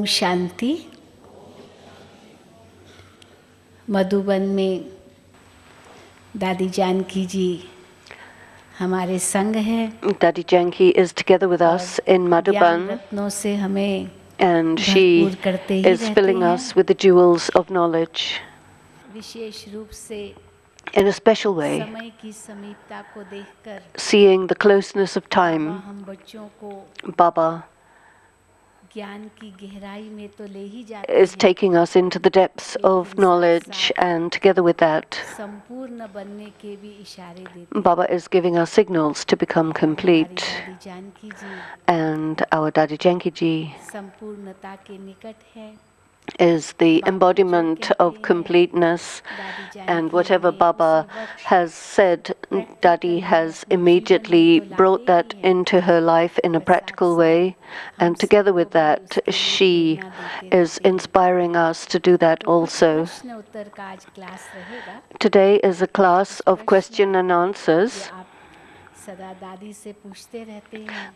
शांति। मधुबन में दादी जानकी जी हमारे संग है। Dadi Janki is together with us in Madhuban, रत्नों से हमें and she is filling us with the jewels of knowledge विशेष रूप से in a special way, समय की समीपता को देखकर seeing the closeness of time. हम बच्चों को Baba ज्ञान की गहराई में तो ले ही जाते is taking us into the depths of knowledge, and together with that, संपूर्ण बनने के भी इशारे देते Baba is giving us signals to become complete. दादी जानकी जी And our Dadi Janki ji संपूर्णता के निकट है। is the embodiment of completeness, and whatever Baba has said, Dadi has immediately brought that into her life in a practical way, and together with that, she is inspiring us to do that also. Today is a class of question and answers.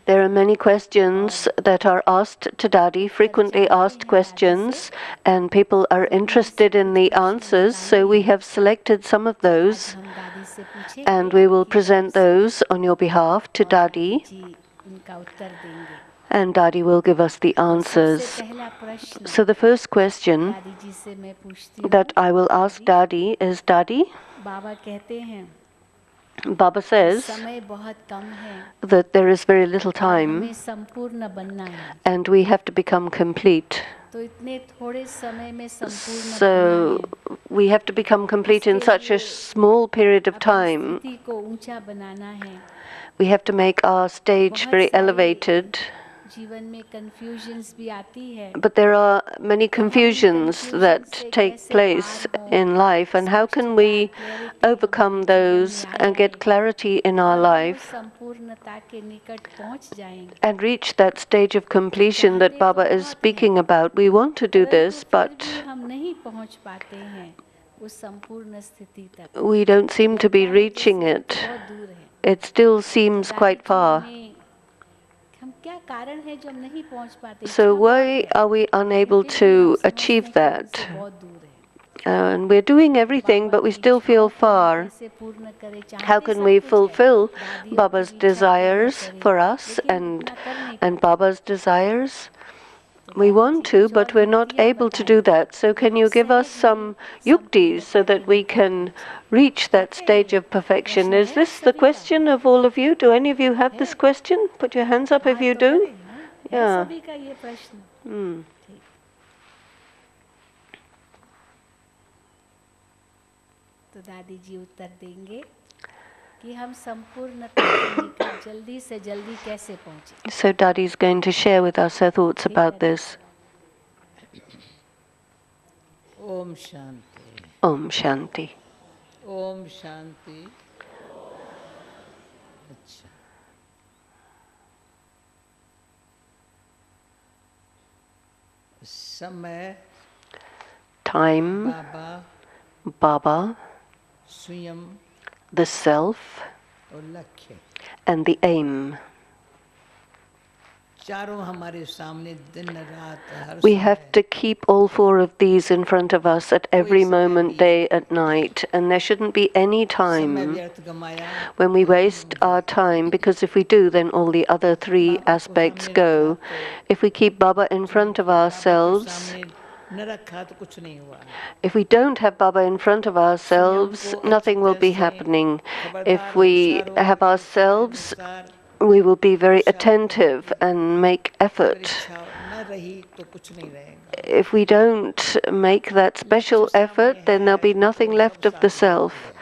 There are many questions that are asked to Dadi, frequently asked questions, and people are interested in the answers, so we have selected some of those, and we will present those on your behalf to Dadi, and Dadi will give us the answers. So the first question that I will ask Dadi is, Dadi, Baba says that there is very little time and we have to become complete. So we have to become complete in such a small period of time. We have to make our stage very elevated. But there are many confusions that take place in life, and how can we overcome those and get clarity in our life and reach that stage of completion that Baba is speaking about? We want to do this, but we don't seem to be reaching it. It still seems quite far. So why are we unable to achieve that? And we're doing everything, but we still feel far. How can we fulfill Baba's desires for us and Baba's desires? We want to, but we're not able to do that. So can you give us some yuktis so that we can reach that stage of perfection? Is this the question of all of you? Do any of you have this question? Put your hands up if you do. Yeah. तो दादी जी उत्तर देंगे कि हम संपूर्णता के निकट जल्दी से जल्दी कैसे पहुंचे. So Dadi is going to share with us her thoughts about this. Om Shanti. Om Shanti. Om Shanti. अच्छा. समय. Time. Baba. स्वयं. The self. और लक्ष्य. And the aim. We have to keep all four of these in front of us at every moment, day and night, and there shouldn't be any time when we waste our time, because if we do, then all the other three aspects go. If we keep Baba in front of ourselves, if we don't have Baba in front of ourselves, nothing will be happening. If we have ourselves, we will be very attentive and make effort. If we don't make that special effort, then there'll be nothing left of the self.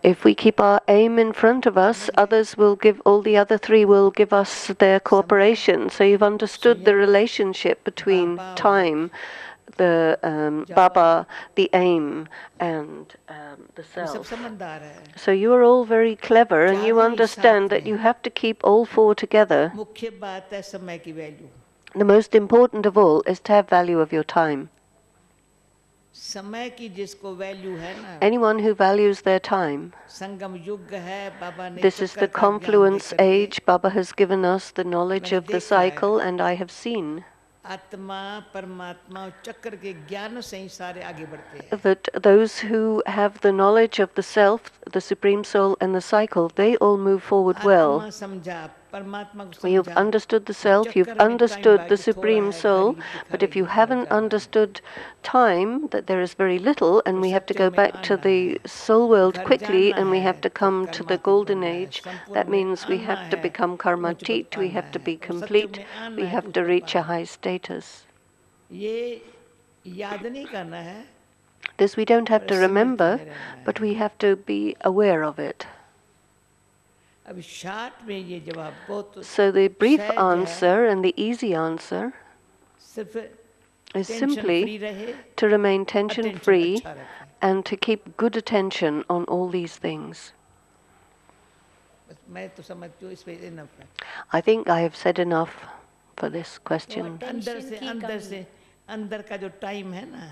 If we keep our aim in front of us, others will give, all the other three will give us their cooperation. So you've understood the relationship between time, the Baba, the aim, and the self. So you are all very clever, and you understand that you have to keep all four together. The most important of all is to have value of your time. Anyone who values their time, this is the confluence age. Baba has given us the knowledge of the cycle, and I have seen आत्मा परमात्मा और चक्र के ज्ञान से ही सारे आगे बढ़ते हैं. that those who have the knowledge of the self, the Supreme Soul, and the cycle, they all move forward well. आत्मा समझा, परमात्मा को When you've समझा. understood the self, you've understood the Supreme Soul, but if you haven't understood time, that there is very little, and we have to go back to the soul world quickly, and we have to come to the golden age, that means we have to become karmatit, we have to be complete, we have to reach a high status. ये याद नहीं करना है. This we don't have to remember, but we have to be aware of it. अब short में ये जवाब बहुत So the brief सहज है. answer and the easy answer सिर्फ is टेंशन फ्री simply रहे, to remain tension attention free अच्छा रखें. and to keep good attention on all these things. बस मैं तो समझती हूँ इस पे इनफ है. I think I have said enough for this question. अंदर से अंदर का जो टाइम है ना,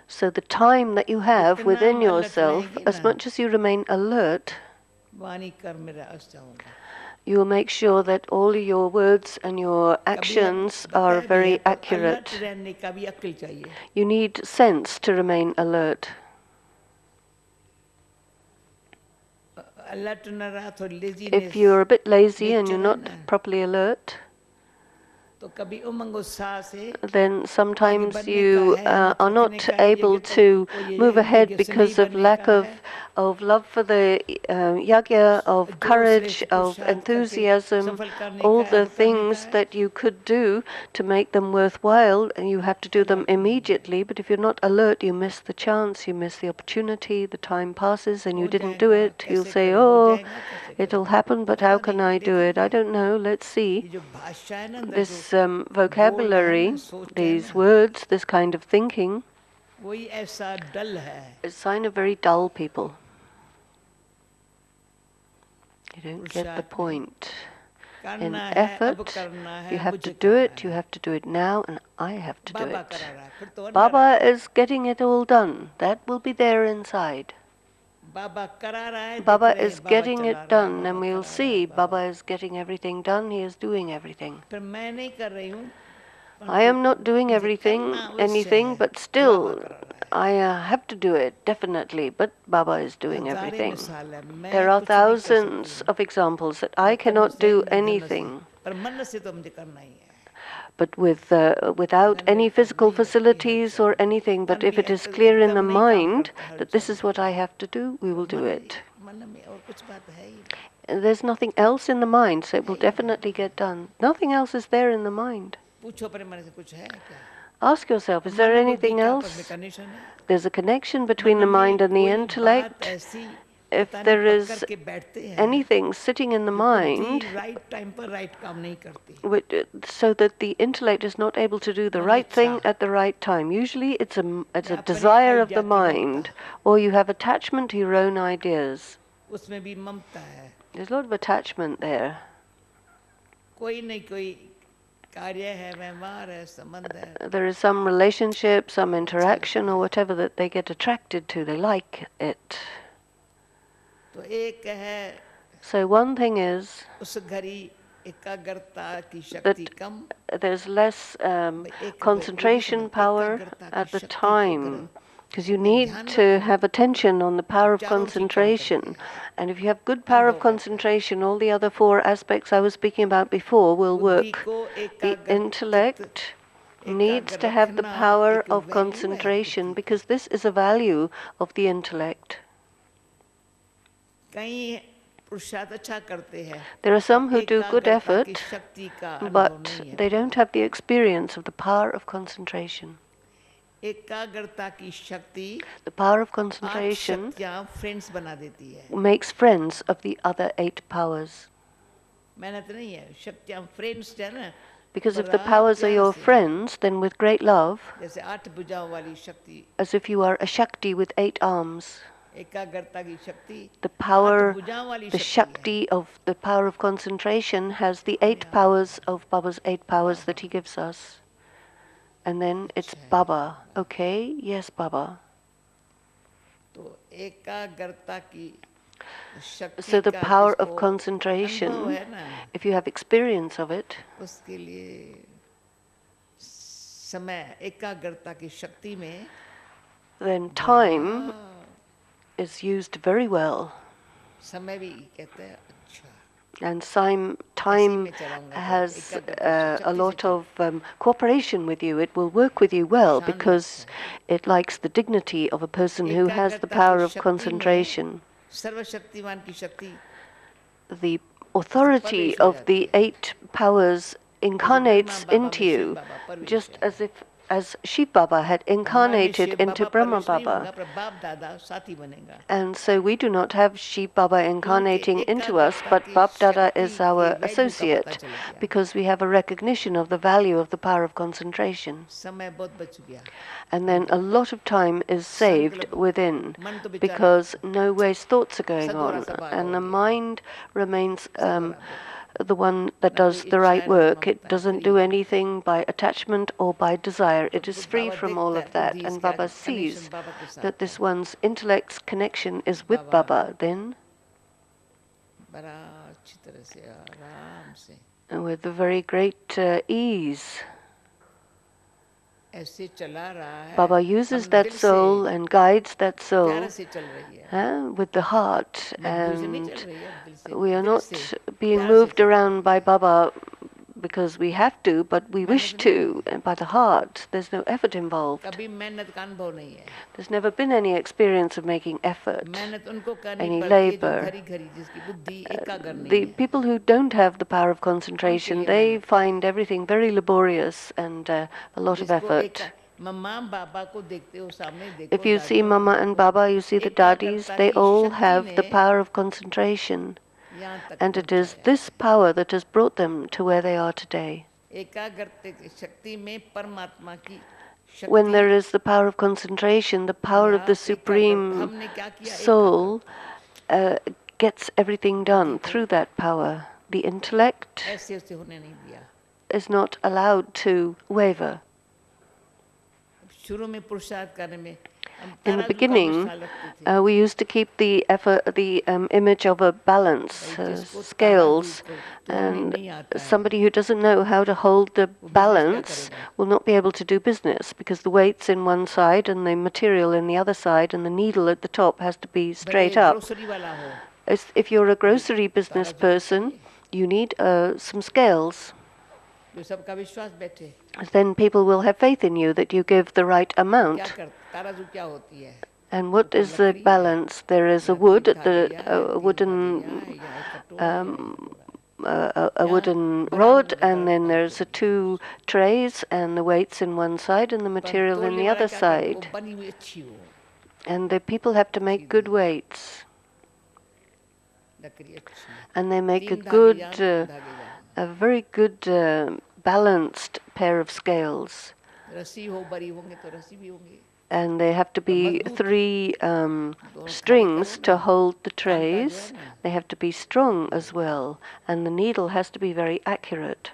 So the time that you have within alert yourself, रहेगी as ना. much as you remain alert, वाणी कर्म मेरा अच्छा होगा. you will make sure that all your words and your actions are very alert accurate. रहने का भी अक्ल चाहिए. You need sense to remain alert. Alert न रहा तो laziness. If you're a bit lazy and you're nature not है ना. properly alert, तो कभी उमंग उत्साह से then sometimes बढ़ने you का है, are थकने not का है, able ये to तो वो ये move ahead ये because नहीं of बनने lack का of, है. of love for the yagya, of जो courage, श्रेष्ठ of पुरुषार्थ करके enthusiasm, सफल करने all का है, the वो करने का things है. that you could do to make them worthwhile, and you have to do them immediately. But if you're not alert, you miss the chance, you miss the opportunity, the time passes and you हो didn't do जाएगा, it. You'll कैसे say, करें, हो oh, जाएगा, कैसे it'll करें. happen, but how can I do it? I don't know, let's see. ये जो भाषा है ना अंदर This जो vocabulary, सोच है these ना, words, this kind of thinking, वही ऐसा डल है. is a sign of very dull people. You don't get the पुरुषार्थ में point. In करना है, अब effort, करना है, you have मुझे to do करना it, you है. have to do it now, and I have to do Baba it. करा रहा है, फिर तो अंदर Baba है. is getting it all done. That will be there inside. बाबा करा रहा है, देख Baba रहे हैं, is बाबा getting चला it रहा है, done, बाबा and we'll करा रहा see है, Baba is getting everything done, he is doing everything. फिर मैं नहीं कर रही हूँ, I am not doing मुझे everything, करना अवश्य anything, है. but बाबा still, करा रहा है. I have to do it, definitely, but Baba is doing हजारें everything. मिसाल है, मैं There are कुछ नहीं कर thousands सकती. of examples that I मतलब cannot से, do न धन से. anything, पर मन से तो मुझे करना ही है. but without any physical facilities or anything, but if it is clear in the mind that this is what I have to do, we will do it. मन में और कुछ बात है ही नहीं. And there's nothing else in the mind, so it will definitely get done. Nothing else is there in the mind. पूछो अपने मन से कुछ है क्या? Ask yourself, is there मन बुद्धि anything का आपस में else? connection है. There's a connection between the मन में mind and the कोई intellect. बात ऐसी If पता नहीं there पकड़ is के बैठते हैं. anything sitting in the mind, बुद्धि right time पर right काम नहीं करती. so that the intellect is not able to do the right thing at the right time. Usually it's a desire of the mind, or you have attachment to your own ideas. उसमें भी ममता है. There's a lot of attachment there. कोई नहीं कोई कार्य है, व्यवहार है, संबंध है. There is some relationship, some interaction or whatever that they get attracted to. They like it. तो एक है, So one thing is उस घड़ी एकाग्रता की that शक्ति कम. there's less concentration power at the time, because you need to have attention on the power of concentration. And if you have good power of concentration, all the other four aspects I was speaking about before will work. The intellect needs to have the power of concentration, because this is a value of the intellect. कई पुरुषार्थ अच्छा करते हैं. There are some who do good एकाग्रता की effort, शक्ति का अनुभव but नहीं है. they don't have the experience of the power of concentration. एकाग्रता की शक्ति The power of आठ concentration शक्तियाँ फ्रेंड्स बना देती है. makes friends of the other 8 powers. मेहनत नहीं है, शक्तियाँ फ्रेंड्स है ना. Because if the powers are your friends, then with great love, जैसे 8 भुजाओं वाली शक्ति, as if you are a Shakti with 8 arms, एकाग्रता की शक्ति, the power, 8 भुजाओं वाली the शक्ति है. Shakti of the power of concentration has the 8 powers of Baba's 8 powers that he gives us. And then it's Baba. Okay? Yes, Baba. तो एकाग्रता की शक्ति So the का power जिसको of concentration, अनुभव है ना, if you have experience of it, उसके लिए समय एकाग्रता की शक्ति में then time is used very well. समय भी कहते हैं अच्छा And time has a lot of cooperation with you. It will work with you well because it likes the dignity of a person who has the power of concentration. सर्वशक्तिमान की शक्ति The authority of the 8 powers incarnates into you, just as Shiv Baba had incarnated into Brahma Baba. And so we do not have Shiv Baba incarnating into us, but Bab Dada is our associate, because we have a recognition of the value of the power of concentration. And then a lot of time is saved within, because no waste thoughts are going on, and the mind remains the one that does the right work. It doesn't do anything by attachment or by desire. It is free from all of that. And Baba sees that this one's intellect's connection is with Baba, then with a very great ease, Baba uses that soul and guides that soul with the heart, and we are not being moved around by Baba because we have to, but we wish to, and by the heart. There's no effort involved. There's never been any experience of making effort, any labor. The people who don't have the power of concentration, they find everything very laborious and a lot of effort. If you see Mama and Baba, you see the Dadis, they all have the power of concentration. And it is this power that has brought them to where they are today. When there is the power of concentration, the power of the Supreme Soul gets everything done through that power. The intellect is not allowed to waver. In the beginning, we used to keep the image of a balance, scales, and somebody who doesn't know how to hold the balance will not be able to do business, because the weight's in one side and the material in the other side, and the needle at the top has to be straight up. If you're a grocery business person, you need some scales. Then people will have faith in you that you give the right amount. And what is the balance? There is a wood, a wooden rod, and then there's 2 trays, and the weights in one side and the material in the other side. And the people have to make good weights. And they make a very good balanced pair of scales. And they have to be 3 strings to hold the trays. They have to be strong as well, and the needle has to be very accurate.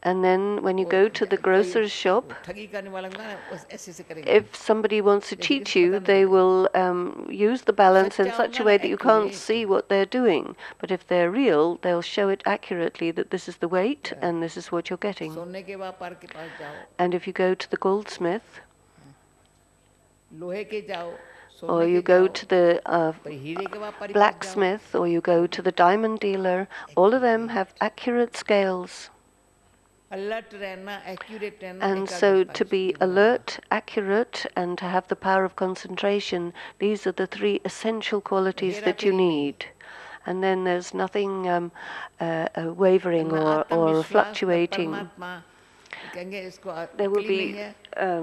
And then when you go to the grocer's shop, if somebody wants to cheat you, they will use the balance in such a way that you can't see what they're doing. But if they're real, they'll show it accurately that this is the weight and this is what you're getting. And if you go to the goldsmith, or you go to the blacksmith, or you go to the diamond dealer, all of them have accurate scales. And so to be alert, accurate, and to have the power of concentration, these are the 3 essential qualities that you need. And then there's nothing wavering or fluctuating. There will be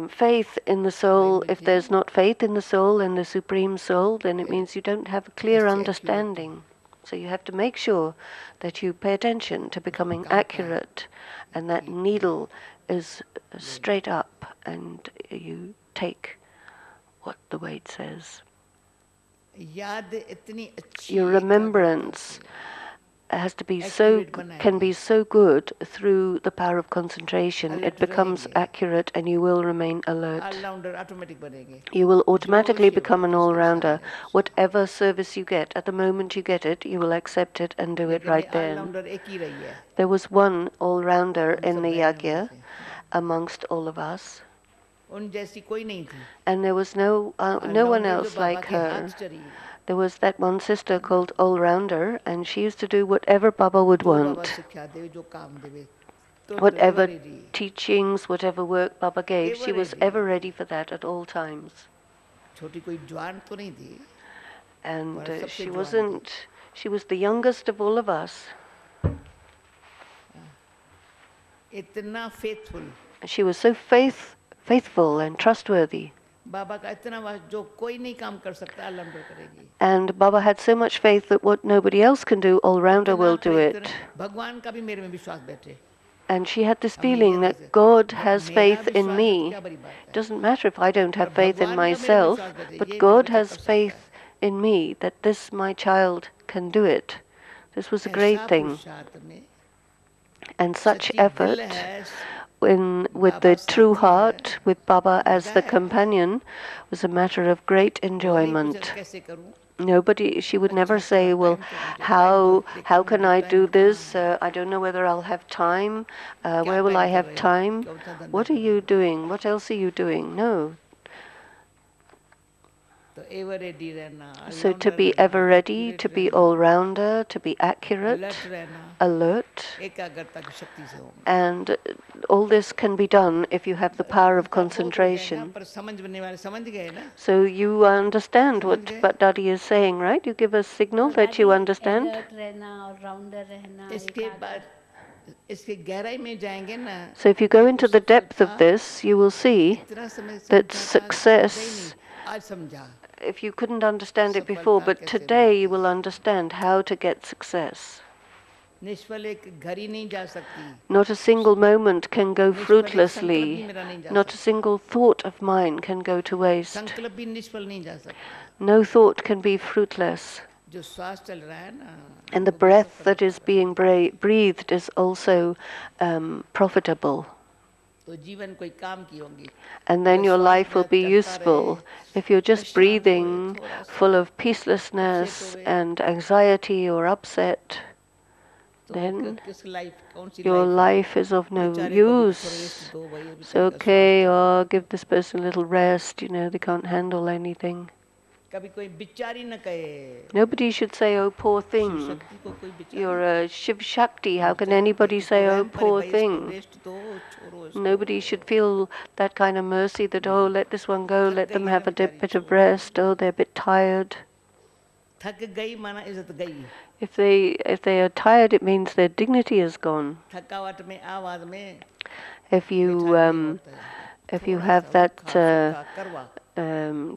faith in the soul. If there's not faith in the soul, in the Supreme Soul, then it means you don't have a clear understanding. So you have to make sure that you pay attention to becoming accurate, and that needle is straight up, and you take what the weight says. Your remembrance can be so good through the power of concentration. It becomes accurate and you will remain alert. All rounder automatic बनेंगे. You will automatically become an all-rounder. Whatever service you get, at the moment you get it, you will accept it and do it right then. All rounder एक ही रही है. There was one all-rounder in the yagya amongst all of us. उन जैसी कोई नहीं थी. And there was no one else like her. There was that one sister called All-Rounder, and she used to do whatever Baba would want. Whatever teachings, whatever work Baba gave, she was ever ready for that at all times. And she was the youngest of all of us. She was so faithful and trustworthy. And Baba had so much faith that what nobody else can do, All-Rounder will do it. And she had this feeling that God has faith in me. It doesn't matter if I don't have faith in myself, but God has faith in me that my child can do it. This was a great thing. And such effort, with the true heart, with Baba as the companion, was a matter of great enjoyment. She would never say, well, how can I do this? I don't know whether I'll have time. Where will I have time? What are you doing? What else are you doing? No. So to be ever ready, to be all-rounder, to be accurate, alert, and all this can be done if you have the power of concentration. So you understand what Dadi is saying, right? You give a signal that you understand. So if you go into the depth of this, you will see that success, if you couldn't understand it before, but today you will understand how to get success. Not a single moment can go fruitlessly. Not a single thought of mine can go to waste. No thought can be fruitless. And the breath that is being breathed is also profitable. And then your life will be useful. If you're just breathing full of peacelessness and anxiety or upset, then your life is of no use. It's okay, or give this person a little rest, they can't handle anything. Nobody should say, oh, poor thing. You're a Shiv Shakti. How can anybody say, oh, poor thing? Nobody should feel that kind of mercy that, oh, let this one go, let them have a bit of rest, oh, they're a bit tired. If they are tired, it means their dignity is gone. If you have that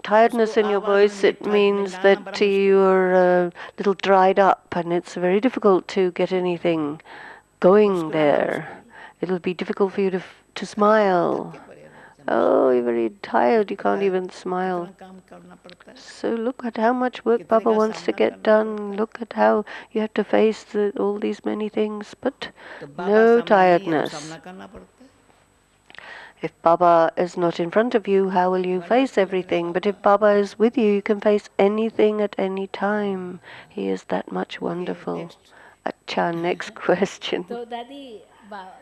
tiredness in your voice, it means that you're a little dried up, and it's very difficult to get anything going there. It'll be difficult for you to smile. Oh, you're very tired, you can't even smile. So look at how much work Baba wants to get done. Look at how you have to face all these many things, but no tiredness. If Baba is not in front of you, how will you face everything? But if Baba is with you, you can face anything at any time. He is that much wonderful. Acha, next question. So, Dadi,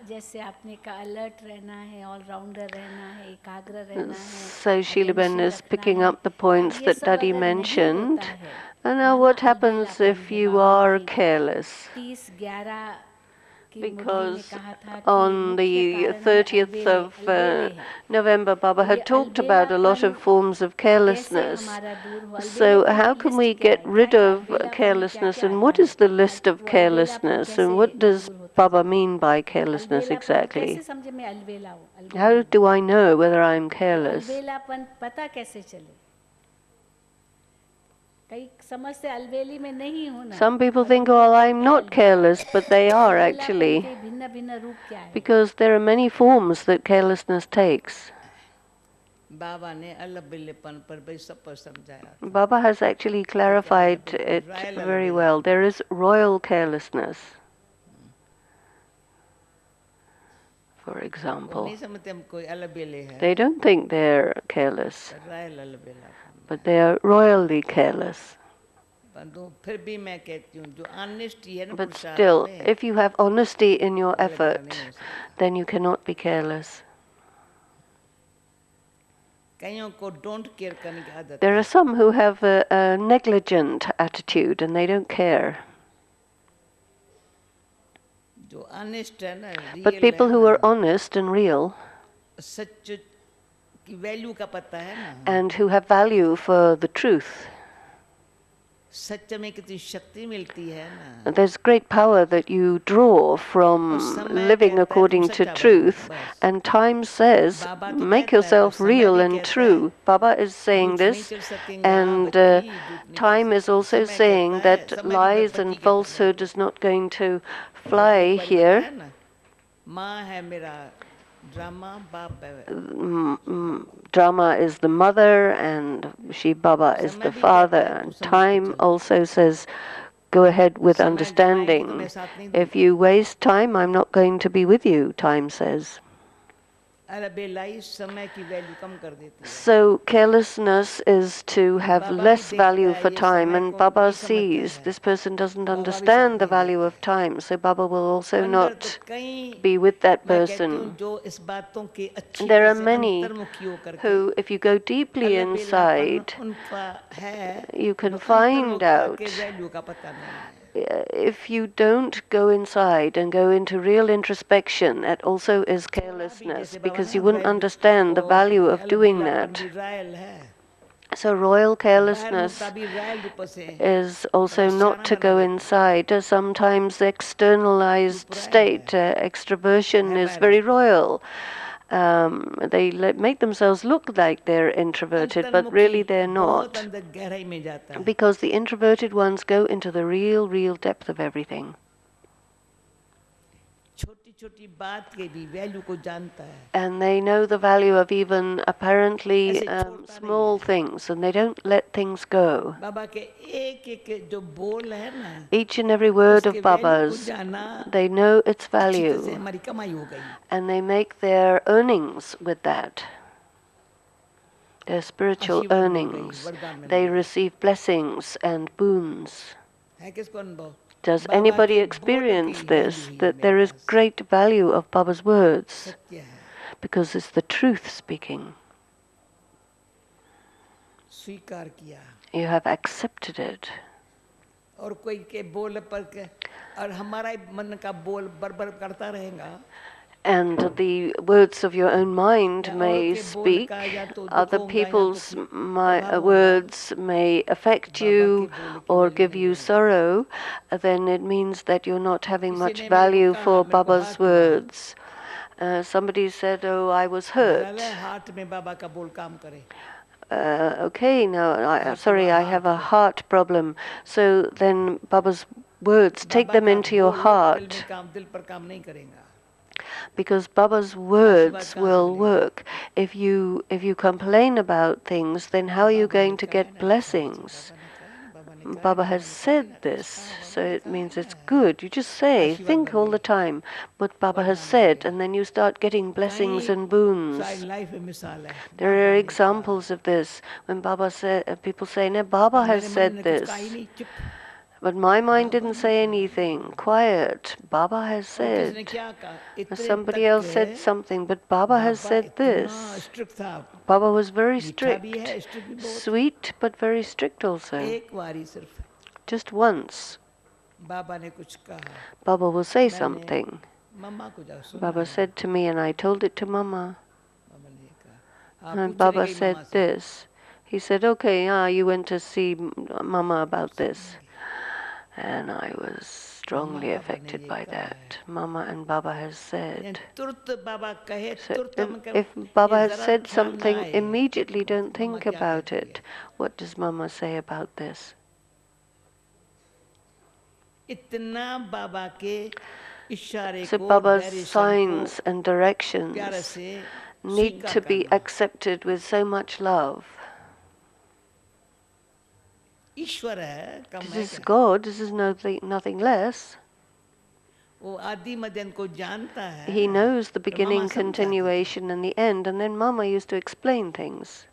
जैसे आपने कहा alert रहना है, allrounder रहना है, एकाग्र रहना है. So Shilabhen is picking up the points that Dadi mentioned. And now what happens if you are careless? Because on the 30th of November, Baba had talked about a lot of forms of carelessness. So how can we get rid of carelessness, and what is the list of carelessness, and what does Baba mean by carelessness exactly? How do I know whether I'm careless? Some people think, well, I'm not careless, but they are actually, because there are many forms that carelessness takes. बाबा ने अलबिलेपन पर भी सब पर समझाया था. Baba has actually clarified it very well. There is royal carelessness, for वो example. नहीं समझते हम कोई अलबेले है. They don't think they're careless, royal अलबेलापन. but they are royally careless. परंतु फिर भी मैं कहती हूँ जो ऑनेस्टी है ना But पुरुषार्थ still, में, if you have honesty in your Albela effort, नहीं हो सकता. then you cannot be careless. कईयों को डोंट केयर करने की आदत There है. are some who have a negligent attitude and they don't care. जो ऑनेस्ट है ना, But रियल people है who are ना, honest and real सच की वैल्यू का पता है ना, and who have value for the truth, सच में कितनी शक्ति मिलती है ना. there's great power that you draw from living according to truth, and time says, make yourself real and true. Baba is saying this, and time is also saying that lies and falsehood is not going to fly here. माँ है मेरा drama, बाप है. Drama is the mother and Shiv Baba is the father. And time also says, go ahead with understanding. If you waste time, I'm not going to be with you, time says. अलबेलाई समय की value कम कर देती है. So carelessness is to have less value for time, and Baba sees this person doesn't understand the value of time, so Baba will also not be with that person. And there are many who, if you go deeply inside, you can find out, if you don't go inside and go into real introspection, that also is carelessness, because you wouldn't understand the value of doing that. So royal carelessness is also not to go inside. Sometimes the externalized state, extroversion is very royal. They make themselves look like they're introverted, but really they're not, because the introverted ones go into the real depth of everything. And they know the value of even apparently small things, and they don't let things go. Each and every word of Baba's, they know its value, and they make their earnings with that. Their spiritual earnings. They receive blessings and boons. Does anybody experience this, that there is great value of Baba's words? Because it's the truth speaking. You have accepted it. And the words of your own mind may speak, other people's words may affect you or give you sorrow, then it means that you're not having much value for Baba's words. Somebody said, oh, I was hurt. Okay, now, sorry, I have a heart problem. So then Baba's words, take them into your heart, because Baba's words will work. If you complain about things, then how are you going to get blessings? Baba has said this, so it means it's good. You just say, think all the time what Baba has said, and then you start getting blessings and boons. There are examples of this when Baba said, people say, no, Baba has said this. But my mind didn't say anything. Quiet. Baba has said. Somebody else said something, but Baba has said this. Baba was very strict. Sweet, but very strict also. Just once. Baba will say something. Baba said to me, and I told it to Mama. And Baba said this. He said, okay, you went to see Mama about this. And I was strongly affected by that. Mama and Baba has said. So if Baba has said something, immediately don't think about it. What does Mama say about this? So Baba's signs and directions need to be accepted with so much love. ईश्वर है, कम This है is क्या? God, this is nothing less. वो आदि मध्य अंत को जानता है. He knows the तो मामा beginning, समझाती थी. continuation, and the end, and then Mama used to explain things.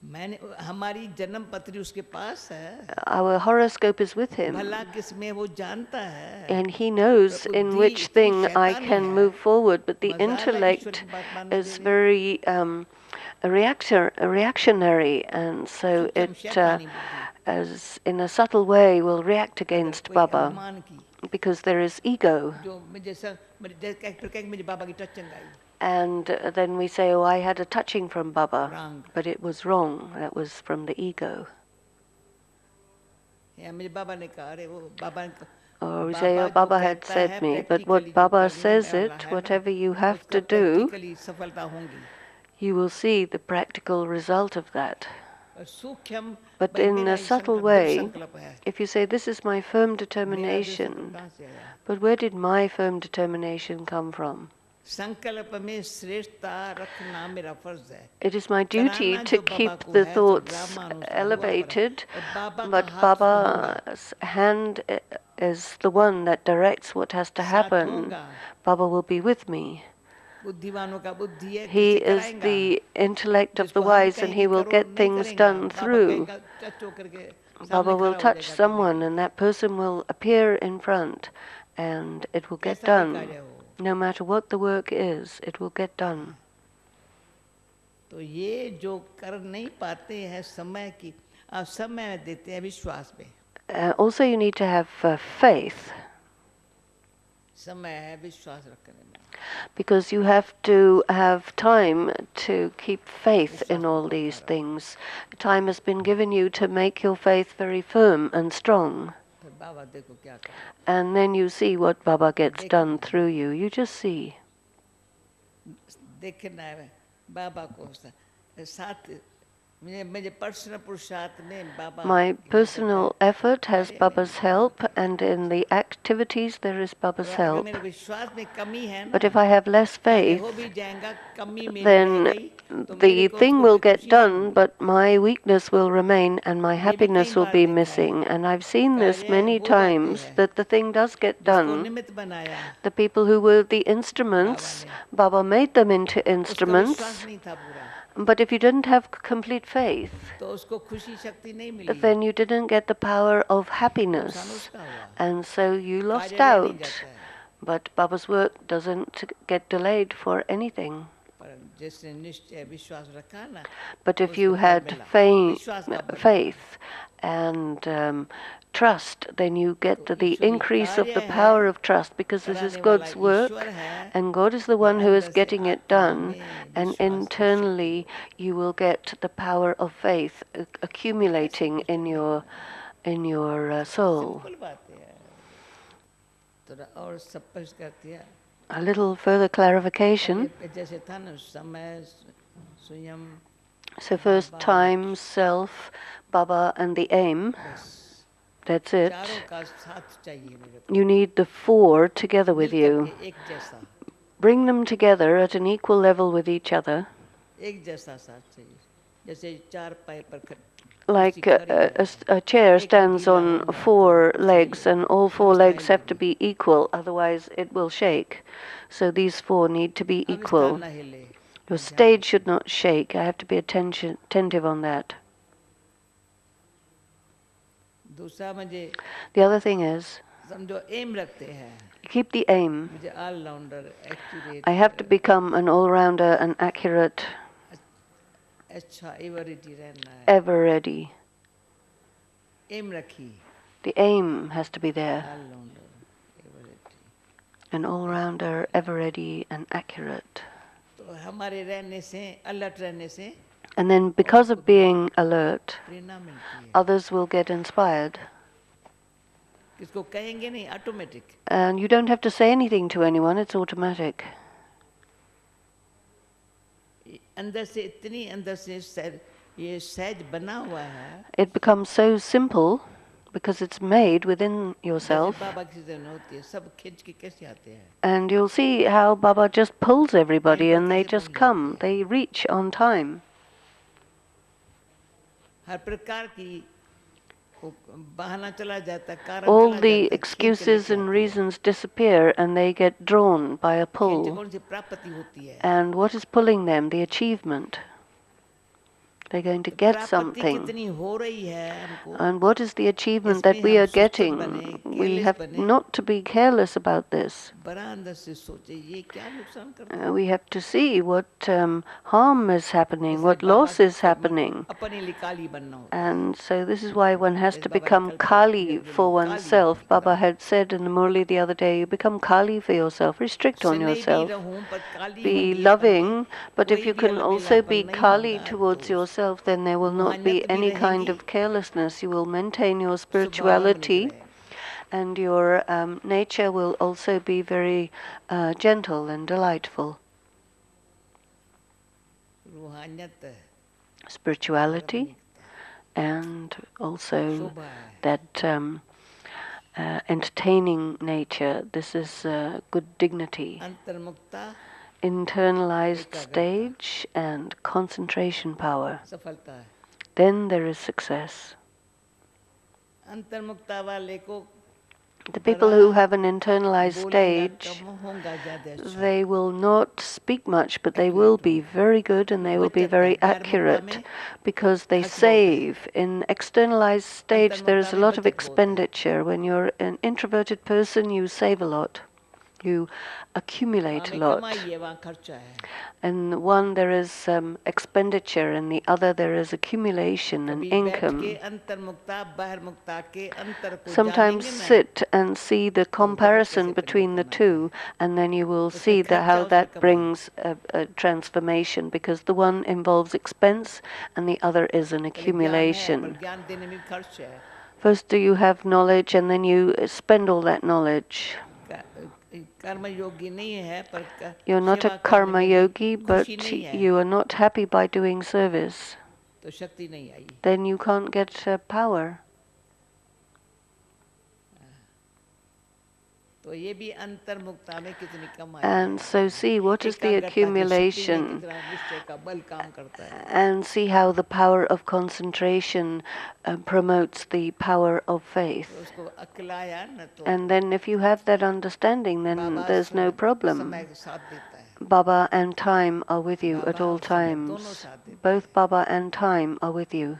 मैंने हमारी जन्म पत्री उसके पास है. Our horoscope is with him, भला किसमें वो जानता है. and he knows in which thing I can move forward, but the intellect is very reactionary, and so it, as in a subtle way, will react against Baba, because there is ego. And then we say, oh, I had a touching from Baba, but it was wrong. That was from the ego. Or we say, oh, Baba had said me, but what Baba says it, whatever you have to do, you will see the practical result of that. But in a subtle way, if you say, this is my firm determination, but where did my firm determination come from? It is my duty to keep the thoughts elevated, but Baba's hand is the one that directs what has to happen. Baba will be with me. He is the intellect of the wise, and he will get things done through. Baba will touch someone, and that person will appear in front, and it will get done. No matter what the work is, it will get done. तो ये जो कर नहीं पाते हैं समय की समय देते हैं विश्वास में. Also, you need to have faith. समय है विश्वास रखने में. Because you have to have time to keep faith in all these things. Time has been given you to make your faith very firm and strong. And then you see what Baba gets done through you. You just see. My personal effort has Baba's help, and in the activities there is Baba's help. But if I have less faith, then the thing will get done, but my weakness will remain and my happiness will be missing. And I've seen this many times, that the thing does get done. The people who were the instruments, Baba made them into instruments. But if you didn't have complete faith, then you didn't get the power of happiness, and so you lost out. But Baba's work doesn't get delayed for anything. But if you had faith and trust, then you get the increase of the power of trust, because this is God's work, and God is the one who is getting it done, and internally you will get the power of faith accumulating in your soul. A little further clarification. So first, time, self, Baba, and the aim. That's it. You need the four together with you. Bring them together at an equal level with each other. Like a chair stands on four legs, and all four legs have to be equal, otherwise it will shake. So these four need to be equal. Your stage should not shake. I have to be attentive on that. The other thing is, keep the aim. I have to become an all-rounder, an accurate, ever ready. The aim has to be there. An all-rounder, ever ready, and accurate. And then because of being alert, others will get inspired. And you don't have to say anything to anyone, it's automatic. It becomes so simple because it's made within जैसे yourself. बाबा की season होती है, सब खींच के कैसे आते हैं, And you'll see how Baba just pulls everybody पर and they कैसे just पहुंच come. जाते हैं। They reach on time. हर प्रकार की वो बहाना चला जाता है, कारण All चला the जाता है, खींच के excuses लेके and आती है। reasons disappear and they get drawn by a खींच pull. कौन सी प्राप्ति होती है, And what is pulling them? The achievement. They're going to तो get प्राप्ति something. कितनी हो रही है हमको, And what is the achievement that इसमें we हम are सुस्त getting? बने, We केयरलेस have बने, not to be careless about this. बड़ा अंदर से सोचे ये क्या नुकसान करता है। We have to see what harm is happening, इसलिए what बाबा loss is से मन को happening. अपने लिए काली बनना होता है। And so this is why one has जैसे to बाबा ने become कल Kali क्लियर बोली, for काली oneself. अपनी Baba कराओ। had said in the Murli the other day, you become Kali for yourself, restrict on स्नेह भी yourself. रहूं पर काली Be होगी अपन में, loving, but if कोई you भी can also अलबेलापन be नहीं Kali होगा, towards तो yourself, then there will not be रूहानियत भी any kind रहेगी, of carelessness. You will maintain your स्वभाव बनी spirituality, रहेगा। and your nature will also be very gentle and delightful. रूहानियत Spirituality बराबर and also शोभा है, that entertaining nature. This is good dignity. अंतर्मुक्ता Internalized एकाग्रता stage and concentration power. सफलता है। Then there is success. अंतर्मुक्ता वाले को The people who have an बड़ा internalized बोलेगा stage, कम होगा ज्यादा अच्छा। they will not speak much, but they will be very good and they will be बचत है, very बहिर्मुखता accurate में because they खर्च बहुत है, save. In externalized stage, there is अंतर्मुक्ता a में lot of बचत बहुत है। expenditure. When you're an introverted person, you save a lot. You accumulate a हमें lot. कमाई है, वहाँ खर्चा है। In one there is expenditure, in the other there is accumulation and कभी बैठ के income. अंतर्मुक्ता बहिर्मुक्ता के अंतर को Sometimes जानेंगे ना, sit and see the तो जगत कैसे comparison between the परिवर्तन आता है। two, and then you will उसमें see that खर्चा how उसमें that कमाई। brings a transformation, because the one involves expense and the other is an पहले ज्ञान है, पर accumulation. ज्ञान देने में भी खर्च है। First, do you have knowledge and then you spend all that knowledge. कर्म योगी नहीं है, पर You're not a सेवा करने karma में भी yogi, खुशी but नहीं है, you are not happy by doing service. तो शक्ति नहीं आई। Then you can't get power. तो ये भी अंतर्मुक्ता में कितनी कमाई And है, so see what is the एकाग्रता की शक्ति में accumulation, कितना निश्चय का बल काम करता है। and see how the power of concentration promotes the power of तो faith. उसको अकलाया न तो And then if you have that understanding, then Baba there's no समय problem. के साथ देता है, Baba and time are with you at Baba all और समय दोनों times. साथ देते हैं। Both Baba and time are with you.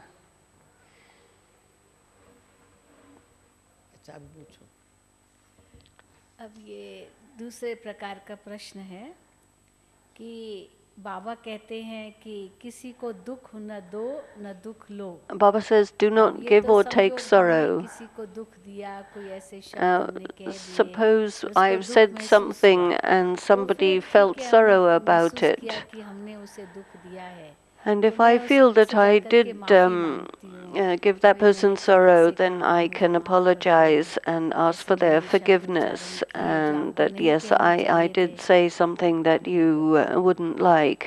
अच्छा, अभी पूछो। अब ये दूसरे प्रकार का प्रश्न है कि बाबा कहते हैं कि किसी को दुख न दो न दुख लो। Baba says, do अब not ये give तो or समझो take हमने sorrow. किसी को दुख दिया, कोई ऐसे शब्द हमने कह दिए, Suppose उसको I've दुख said महसूस something हुआ, and तो somebody फिर felt ठीक है, sorrow हमने about महसूस किया it. कि हमने उसे दुख दिया है, And तो if I मैं feel that उससे I जा करके did माफ़ी मांगती हूँ give कि that भाई मैंने person तुम्हें sorrow, ऐसे then कहा, I मुझे can माफ़ कर देना, apologize and ask ऐसे for their मैंने शब्द उच्चारण forgiveness. किए जो And आपको that, नहीं yes, कहने I चाहिए थे। did say something that you wouldn't like.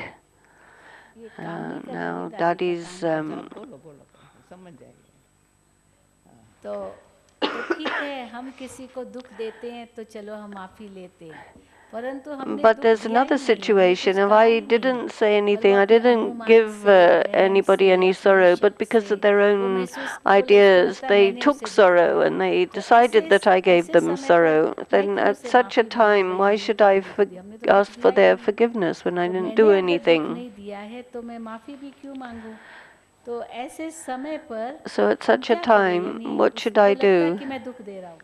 ये काम नहीं कर रही, Now, दादी का Dadi's काम कर अच्छा, बोलो बोलो, समझ जाएगी। तो ठीक है, हम किसी को दुख देते हैं तो चलो हम माफ़ी लेते हैं, परंतु हमने But दुख there's दिया another ही नहीं, हमने कुछ situation. If कहा I ही नहीं है, didn't say और वो anything, I अपने didn't अनुमान give से, वहम anybody से, any अपने sorrow, but शक because से of their वो own महसूस बोले, उसको ideas, लगता है they मैंने took उसे दुख sorrow दिया, and they तो decided that I gave ऐसे them समय पर sorrow. मैं Then क्यों at उसे such a माफ़ी दूंगी, time, भाई why हमने should तो I दुख दिया, हमने तो दुख ask for दिया ही their नहीं, forgiveness when I तो didn't do मैंने अगर दुख anything? नहीं दिया है तो मैं माफ़ी भी क्यों मांगूं। तो ऐसे समय पर So at हम such a क्या करें, time, यानी what should उसको I लगता है do? कि मैं दुख दे रहा हूँ,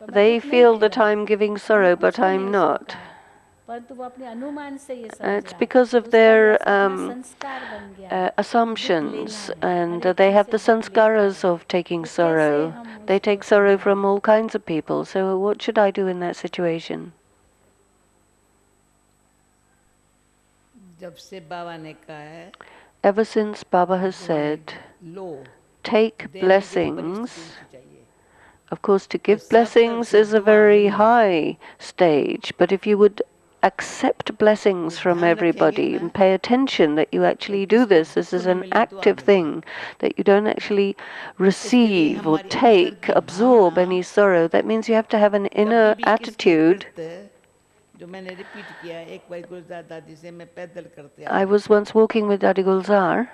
पर मैं They दुख नहीं feel दे that रहा हूँ, I'm giving मैंने sorrow, but कुछ नहीं I'm उसको not. कहा, परंतु वो अपने अनुमान से ये समझ It's रहा है, because तो of उसका their बस अपना संस्कार बन गया है, दुख लेना assumptions, है, हर and एक they चीज़ have से the दुख लेता sanskaras है, of taking तो कैसे sorrow. हम They उसको take sorrow समझाएं। from all kinds of people. So what should I do in that situation? जब से बाबा ने कहा है Ever since Baba has said, low, take देने की भी blessings. परिस्थिति ऊंची चाहिए। Of course, to तो give सब तरफ blessings से is a दुआ very मिले, high stage, but if you would accept blessings from everybody and pay attention that you actually do this. This is an active thing, that you don't actually receive or take, absorb any sorrow. That means you have to have an inner attitude. I was once walking with Dadi Gulzar,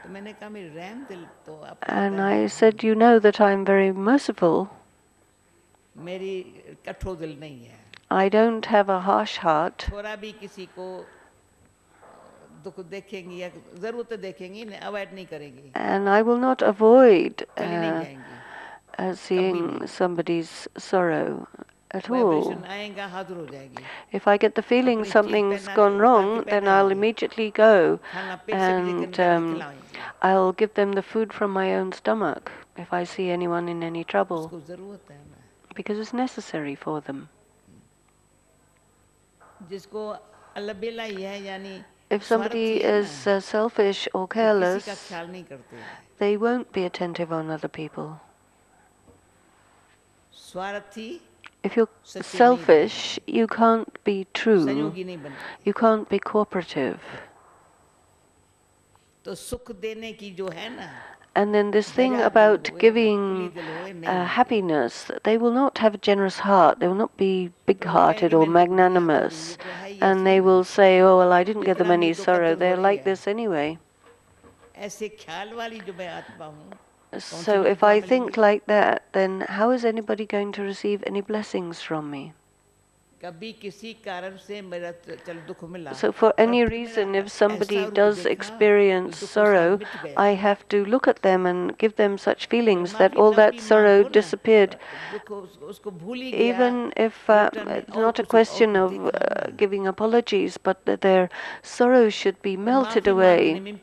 and I said, you know that I'm very merciful. I don't have a harsh heart. And I will not avoid seeing somebody's sorrow at all. If I get the feeling something's gone wrong, then I'll immediately go and I'll give them the food from my own stomach if I see anyone in any trouble, because it's necessary for them. If somebody is selfish or careless, they won't be attentive on other people. If you're selfish, you can't be true. You can't be cooperative. And then this thing about giving happiness, they will not have a generous heart. They will not be big-hearted or magnanimous. And they will say, oh, well, I didn't give them any sorrow. They're like this anyway. So if I think like that, then how is anybody going to receive any blessings from me? So for any reason, if somebody does experience sorrow, I have to look at them and give them such feelings that all that sorrow disappeared. Even if it's not a question of giving apologies, but that their sorrow should be melted away.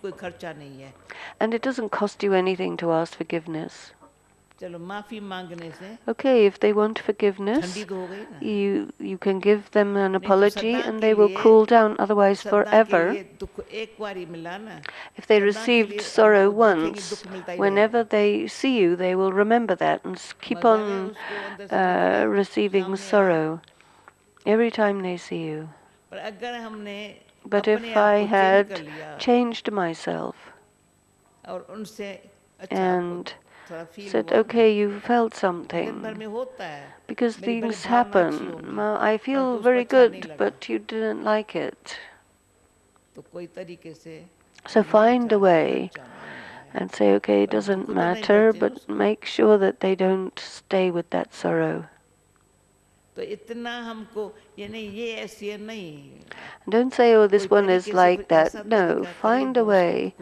And it doesn't cost you anything to ask forgiveness. Okay, if they want forgiveness, you can give them an apology and they will cool down, otherwise forever. If they received sorrow once, whenever they see you, they will remember that and keep on receiving sorrow every time they see you. But if I had changed myself and said, okay, you felt something, because things happen. Well, I feel very good, but you didn't like it. So find a way and say, okay, it doesn't matter, but make sure that they don't stay with that sorrow. Don't say, oh, this one is like that. No, find a way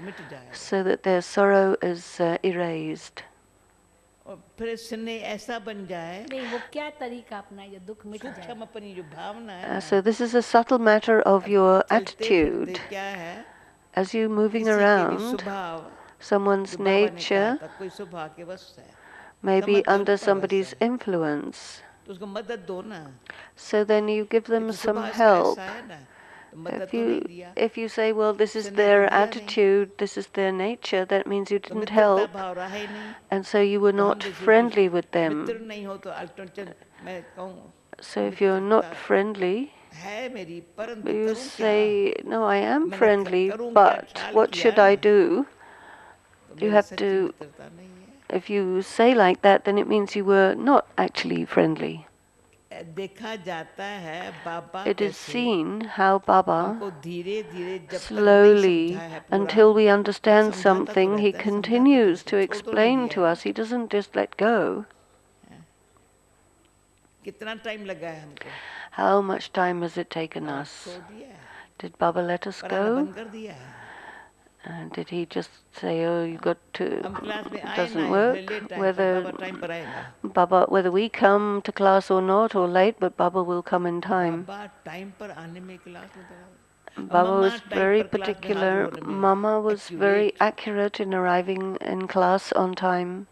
so that their sorrow is erased. So this is a subtle matter of your attitude. As you're moving around, someone's nature may be under somebody's influence. So then you give them some help. If you say, well, this is their attitude, this is their nature, that means you didn't help, and so you were not friendly with them. So if you're not friendly, you say, no, I am friendly, but what should I do? You have to, if you say like that, then it means you were not actually friendly. It is seen how Baba slowly, until we understand something, he continues to explain to us. He doesn't just let go. How much time has it taken us? Did Baba let us go? Did he just say, oh, you got to, it doesn't work? Whether we come to class or not, or late, but Baba will come in time. Baba was very particular. Mama was very accurate in arriving in class on time.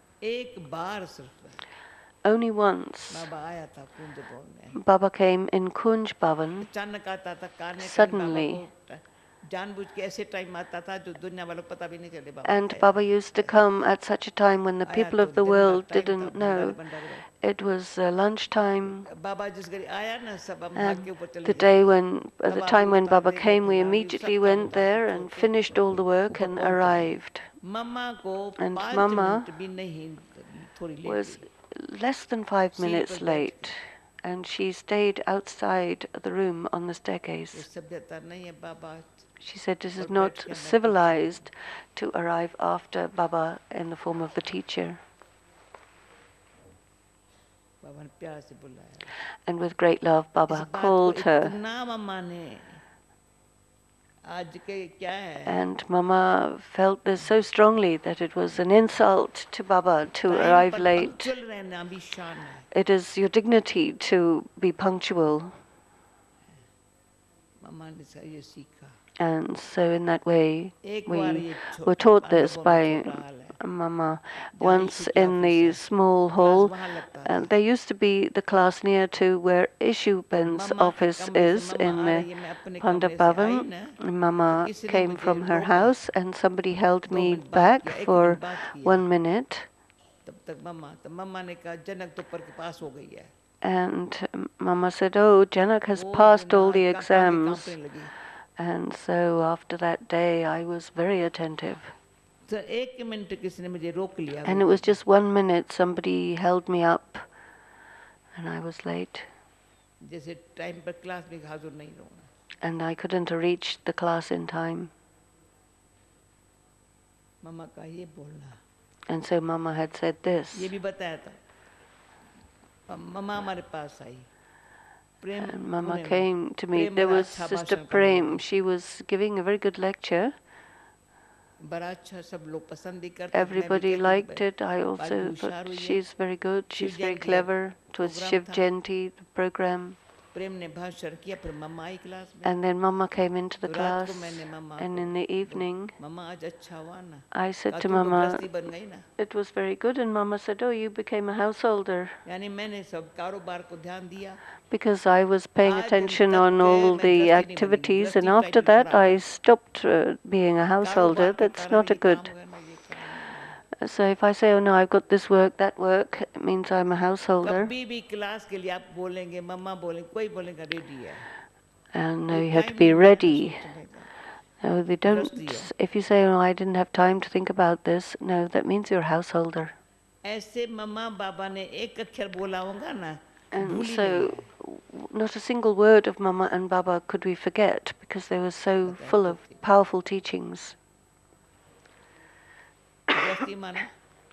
Only once Baba came in Kunj Bhavan. Suddenly, And Baba used to come at such a time when the people of the world didn't know. It was lunchtime, and the time when Baba came, we immediately went there and finished all the work and arrived. And Mama was less than 5 minutes late, and she stayed outside the room on the staircase. She said this is not civilized to arrive after Baba in the form of the teacher. And with great love, Baba called her. And Mama felt this so strongly that it was an insult to Baba to arrive late. It is your dignity to be punctual. And so in that way, we were taught this by Mama. Once in the small hall, there used to be the class near to where Ishuben's office is in the Pandap Bhavan. Mama came from her house and somebody held me back for 1 minute. And Mama said, oh, Janak has passed all the exams. And so after that day, I was very attentive. And it was just 1 minute, somebody held me up, and I was late. And I couldn't reach the class in time. And so Mama had said this. And Mama came to me. There was Sister Prem. She was giving a very good lecture. Everybody liked it. I also thought she's very good. She's very clever. It was Shiv Jayanti, the program. And then Mama came into the class, and in the evening, I said to Mama, it was very good, and Mama said, oh, you became a householder. Because I was paying attention on all the activities, and after that I stopped being a householder. That's not a good. So if I say, oh no, I've got this work, that work, it means I'm a householder. And you have to be ready. No, they don't. If you say, oh, I didn't have time to think about this, no, that means you're a householder. And so, not a single word of Mama and Baba could we forget, because they were so full of powerful teachings.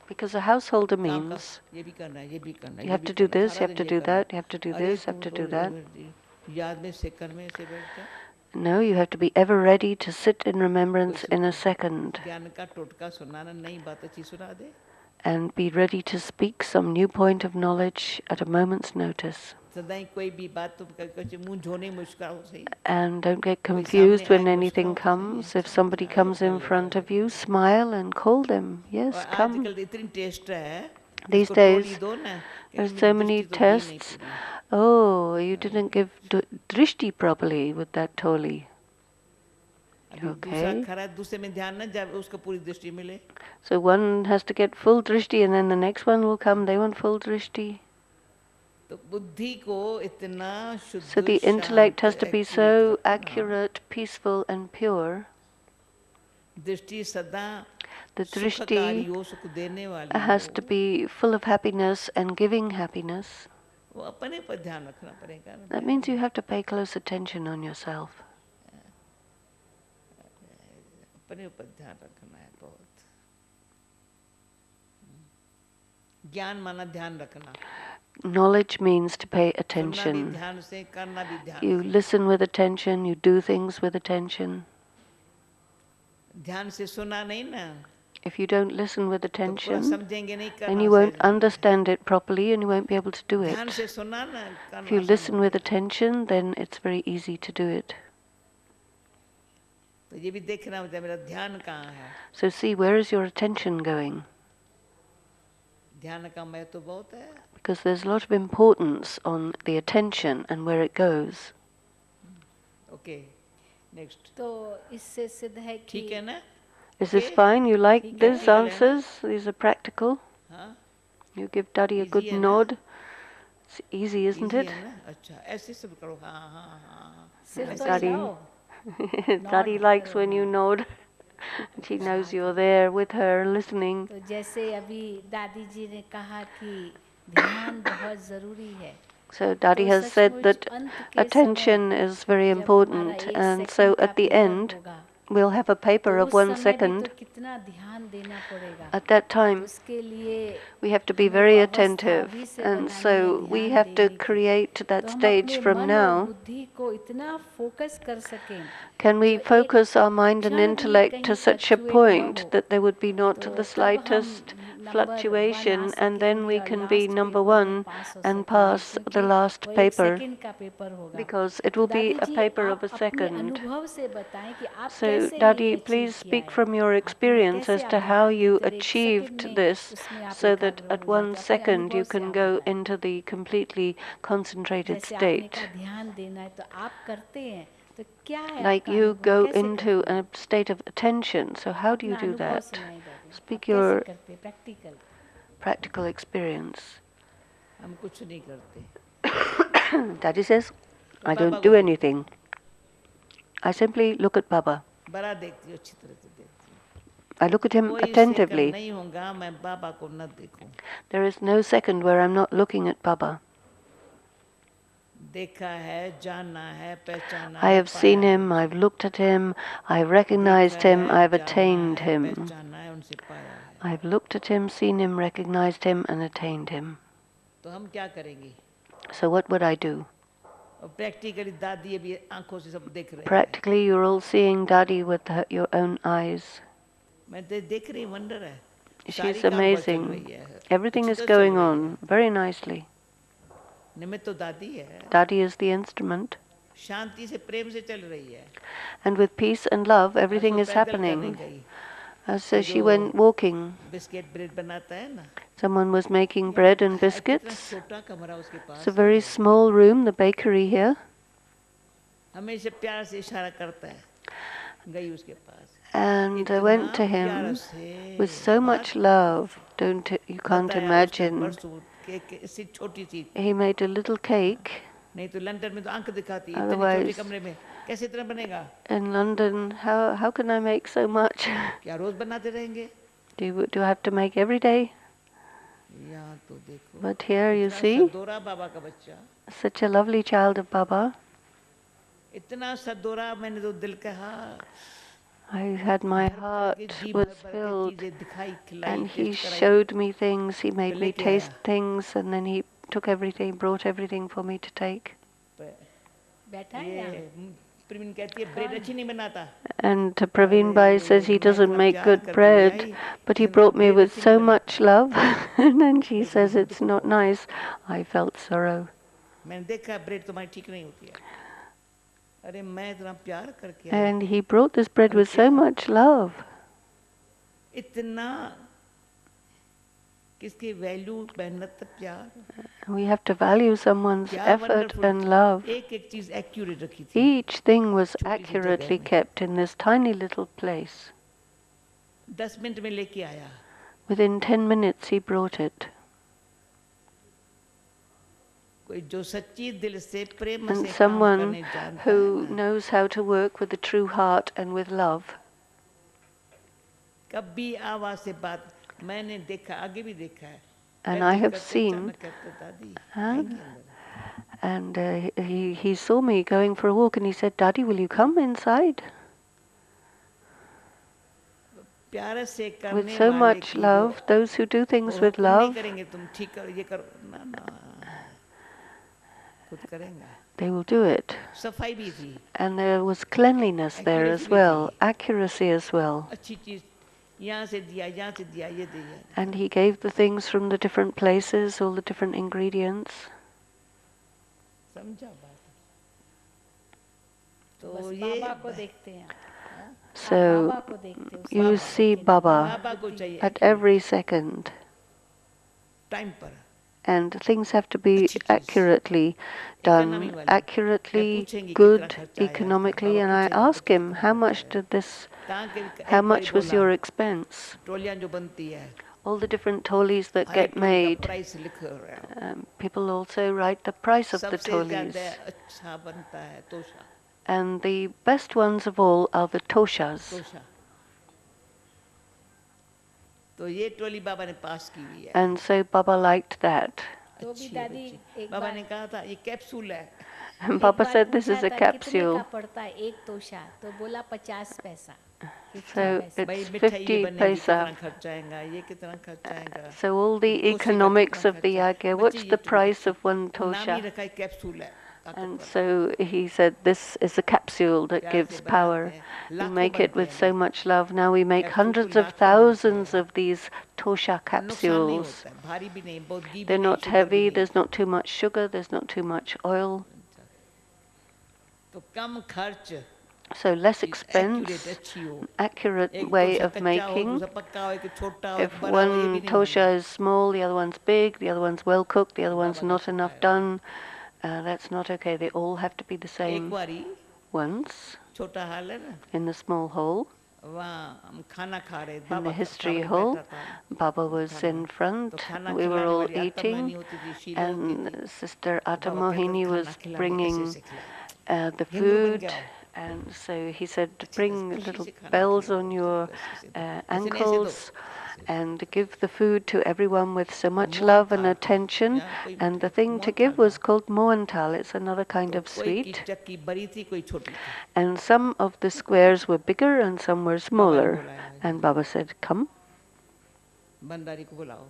Because a householder means you have to do this, you have to do that, you have to do this, you have to do that. No, you have to be ever ready to sit in remembrance in a second. And be ready to speak some new point of knowledge at a moment's notice. And don't get confused when anything comes. If somebody comes in front of you, smile and call them. Yes, come. These days, there's so many tests. Oh, you didn't give drishti properly with that tholi. Okay. So one has to get full drishti, and then the next one will come, they want full drishti. So the intellect has to be so accurate, peaceful and pure. The drishti has to be full of happiness and giving happiness. That means you have to pay close attention on yourself. Knowledge means to pay attention. You listen with attention, you do things with attention. If you don't listen with attention, then you won't understand it properly and you won't be able to do it. If you listen with attention, then it's very easy to do it. So see, where is your attention going? Because there's a lot of importance on the attention and where it goes. Okay. Next. तो इससे सिद्ध है कि ठीक है ना? Is this fine? You like these Practical है ना? answers? These are practical. हाँ, You give Daddy a easy good है ना? nod. It's easy, isn't Easy it? है ना? अच्छा, ऐसे सब करो। हाँ हाँ हाँ, सिर तो ऐसे सब। हिलाओ, Daddy नॉड likes करो, when you हाँ। nod. She knows you're there with her listening. तो जैसे अभी दादी जी ने कहा कि ध्यान बहुत ज़रूरी है, So Daddy तो has said सचमुच that अंत के attention समय is very जब हमारा important, 1 and so सेकंड का at the पेपर end होगा, we'll have a paper तो of उस 1 समय भी तो second. कितना ध्यान देना पड़ेगा। At that तो time उसके लिए we have to be हमें very वो अवस्था attentive, अभी से and बनानी है so we ध्यान have to देने की, create that तो हम stage अपने from मन और now. बुद्धि को इतना फोकस कर सकें Can we जो एक focus our mind and क्षण भी intellect कहीं to such a फ्लक्चुएट न point हो, that there would be not तो the तब हम slightest नंबर 1 fluctuation, आ and then सकेंगे we और can be last number paper में 1 पास हो and सकेंगे, pass the क्योंकि last वो 1 paper, सेकंड का पेपर होगा। because it तो will be दादी a जी paper of आप a अपने second. अनुभव से बताएं कि आप So, कैसे Daddy, ये अचीव please किया speak है, from your आपने experience कैसे as आप to how ध्यान you देकर 1 सेकंड achieved में this, उसमें आप so that एकाग्र at हो 1 जाते, अपने second अनुभव you से can आप go बताएं। into the completely concentrated जैसे आपने state. कहा ध्यान देना है, तो आप करते हैं, तो क्या है Like आपका you अनुभव, go कैसे into करते a हैं? state of attention. So how do you अपना do अनुभव that? सुनाई दादी, आप Speak कैसे your करते हैं प्रैक्टिकल। practical experience. हम कुछ नहीं करते। Daddy says, तो I बाबा don't को do देखते anything. हैं। I simply look at Baba. बड़ा देखती हूँ, अच्छी तरह से देखती हूँ। I look at him कोई सेकंड attentively. नहीं होगा मैं बाबा को न देखूं। There is no second where I'm not looking at Baba. देखा है, जाना है, पहचाना I है, have पाया seen है him, I've उनसे। looked at him, I've देखा recognized him, है, I've जाना attained है, him. पहचाना है, उनसे पाया है। I've looked at him, seen him, recognized him, and attained him. तो हम क्या करेंगे? So what would I do? और प्रैक्टिकली दादी अभी आंखों से सब देख रहे हैं। Practically, you're all seeing Daddy with your own eyes. मैं देख रही, वंडर है। सारी She's काम बहुत चल रही amazing. है। Everything अच्छी is तरह चल going रही on है। very nicely. निमित्त तो दादी है। Daddy is the instrument. शांति से, प्रेम से चल रही है। And with peace and love, everything आज वो is पैदल करने happening. गई। So वो she जो went walking. बिस्किट ब्रेड बनाता है ना, Someone was making यहाँ bread and कितना biscuits. छोटा कमरा उसके It's पास a very है। small room, the bakery here. हमेशा प्यार से इशारा करता है। गई उसके पास। And I इतना went to प्यार him से with so much love. You can't बताया उसने imagine. परसों केक ऐसी छोटी सी। He made a little cake. नहीं तो लंदन में तो आंख दिखाती है, इतने छोटे Otherwise, कमरे में कैसे इतना बनेगा? in London, how can I make so much? क्या रोज बनाते रहेंगे? Do I have to make every day? यहाँ तो देखो। But here you इतना see, सदोरा बाबा का बच्चा। such a lovely child of Baba. इतना सदोरा, मैंने तो दिल कहा। I had my heart was filled, and he showed me things. He made me taste things, and then he took everything, brought everything for me to take. बैठा है यहाँ। प्रवीण कहती है ब्रेड अच्छी नहीं बनाता। And Praveen Bhai says he doesn't make good bread, but he brought me with so much love. And then she says it's not nice. I felt sorrow. मैंने देखा ब्रेड तुम्हारी ठीक नहीं होती है। अरे मैं इतना प्यार करके And he brought this bread with so much love. इतना किसकी वैल्यू, मेहनत, प्यार। We have to value someone's effort and love. एक-एक चीज एक्यूरेट रखी थी। Each thing was accurately kept in this tiny little place. 10 minute में लेके आया। Within 10 minutes he brought it. कोई जो सच्ची दिल से प्रेम And से काम someone करने जानता who है ना, knows how to work with a true heart and with love. कभी आवाज से बात मैंने देखा, आगे भी देखा है। And I have seen, and he saw me going for a walk, and he said, "Daddy, will you come inside?" प्यार से करने With so वाले much की love, those who do things with love, नहीं करेंगे, तुम ठीक करो, ये करो, ना ना, खुद करेंगे। they will do it. सफाई भी थी। And there was cleanliness there as well, accuracy as well. अच्छी चीज यहाँ से दिया, यहाँ से दिया, ये दिया। And he gave the things from the different places, all the different ingredients. समझा बात? तो बस ये बाबा को देखते हैं। So बाबा को देखते हो, you see Baba बाबा को चाहिए at every second. टाइम पर। and things have to be अच्छी चीज accurately इकोनॉमी done, वाली मैं accurately पूछेंगी कितना good खर्चा आया इसका economically. बाबा And I पूछेगा ask बेटा him, कितना how खर्चा much आया did this, कहाँ के how एक बारी much was बोला your expense? टोलियां जो बनती है All the different tolis that हर एक get टोली का made. प्राइस लिख रहे हो People also write the price of the सबसे tolis. ज्यादा अच्छा बनता है तोशा And the best ones of all are the toshas. तोशा तो ये टोली बाबा ने पास की हुई है And so Baba liked that. तो भी अच्छी है दादी बच्ची एक बाबा बार ने कहा था ये कैप्सूल है And एक Baba बार said this पूछा is a था कितने का capsule. पड़ता है एक तोशा तो बोला 50 पैसा 50 So पैसा भाई it's मिठाई ये 50 बनेगी कितना paisa. खर्चा आएगा ये कितना खर्चा आएगा So all ये the तोशे का कितना economics of the खर्चा yagya, बच्ची what's ये the टोली price देखी of one वो नाम ही tosha? रखा है कैप्सूल है And ताकतवर so he said, this is a capsule that प्यार से gives बनाते power. हैं We लाखों make it बनते with हैं so भाई much love. Now we make capsule तो hundreds of लाखों बनते thousands हैं of these tosha और नुकसान नहीं capsules. होता है भारी भी नहीं बहुत घी भी They're नहीं not शुगर भी heavy, नहीं there's not too much sugar, there's not too much oil. तो कम खर्च So less एक्यूरेट expense, अच्छी हो accurate एक way तोशा of कच्चा हो making. दूसरा पक्का हो एक छोटा हो एक If बड़ा हो ये भी one नहीं होना tosha is small, the other one's big, the other one's well cooked, the other ये one's बाबा का not enough सिखाया done, that's not okay. They all have to be the एक same. बारी Once, छोटा हाल है ना in the small hall, वहाँ हम खाना खा रहे in बाबा the history सामने hall, बैठा था Baba was खाना in तो front, खाना we were खिलाने all वाली eating, आत्मा होती थी शीला होती थी and Sister तो बाबा कहते थे Atamohini was खाना खिलाने ऐसे bringing ऐसे खिलाओ the घुंगरू बन food, के आओ and so he said, अच्छी तरह से bring खुशी little से खाना bells खिलाओ on your सबको ऐसे ऐसे दो ऐसे नहीं ऐसे दो ankles, and give the food to everyone with so तो much मोहन love and थाल attention. यहाँ कोई And the मिठाई thing to मोहन give थाल was था called mohantal. It's another kind तो of कोई की sweet. चक्की बड़ी थी कोई छोटी थी And some of the squares were bigger and some were बाबा ने smaller. बुलाया And Baba said, come, Bhandari को बुलाओ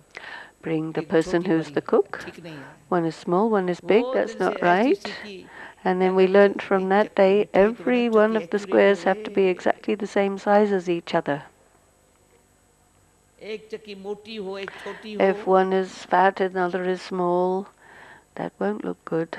bring the एक person छोटी who's बड़ी the cook. ठीक नहीं है One is small, one is big. वो That's दिन से not ऐसी right. सीखी And then we अगर learnt from भाई that day, मिठाई तो बना every one चक्की of the accurate squares have to be होए exactly the same size as each other. एक चक्की मोटी हो एक छोटी हो If one is fat and another is small, that won't look good.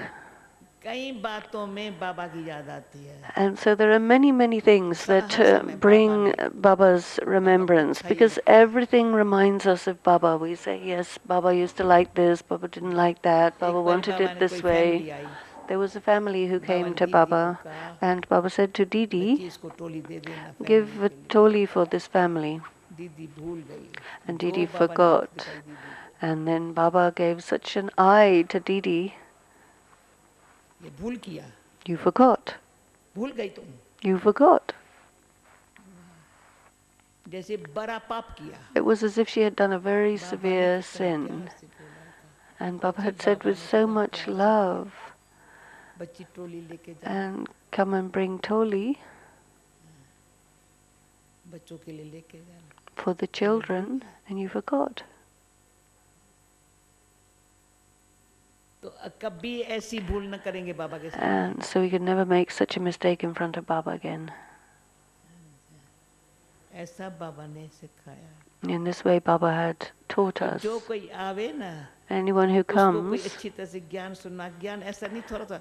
कई बातों में बाबा की याद आती है And so there are many, many things that हर समय बाबा bring ने Baba's remembrance, अच्छा ही because everything reminds us of Baba. We say, yes, Baba used to like this, Baba didn't like that, Baba एक बार wanted बाबा it ने this कोई family way. I There was a family who Baba came ने to दीदी को Baba, कहा and Baba said to बच्ची Didi, इसको टोली दे देना give फैमिली a के लिए toli for this family. दीदी भूल गई And जो Didi बाबा ने आंख forgot. दिखाई दीदी And then Baba gave such an eye to Didi. ये भूल किया You forgot. भूल गई तुम You forgot. जैसे बड़ा पाप किया It was as if she had done a very बाबा ने severe कितना sin. प्यार से बोला था And Baba बच्ची had said बाबा with ने so कितना much प्यार से love, किया बच्ची टोली लेके जा and come and bring toli बच्चों के लिए लेके जा for the children, and you forgot. तो कभी ऐसी भूल न करेंगे बाबा के सामने And so we could never make such a mistake in front of Baba again. ऐसा बाबा ने सिखाया In this way, Baba had taught us. जो कोई आवे ना Anyone who उसको कोई comes, अच्छी तरह से ज्ञान सुनना ज्ञान ऐसा नहीं थोड़ा सा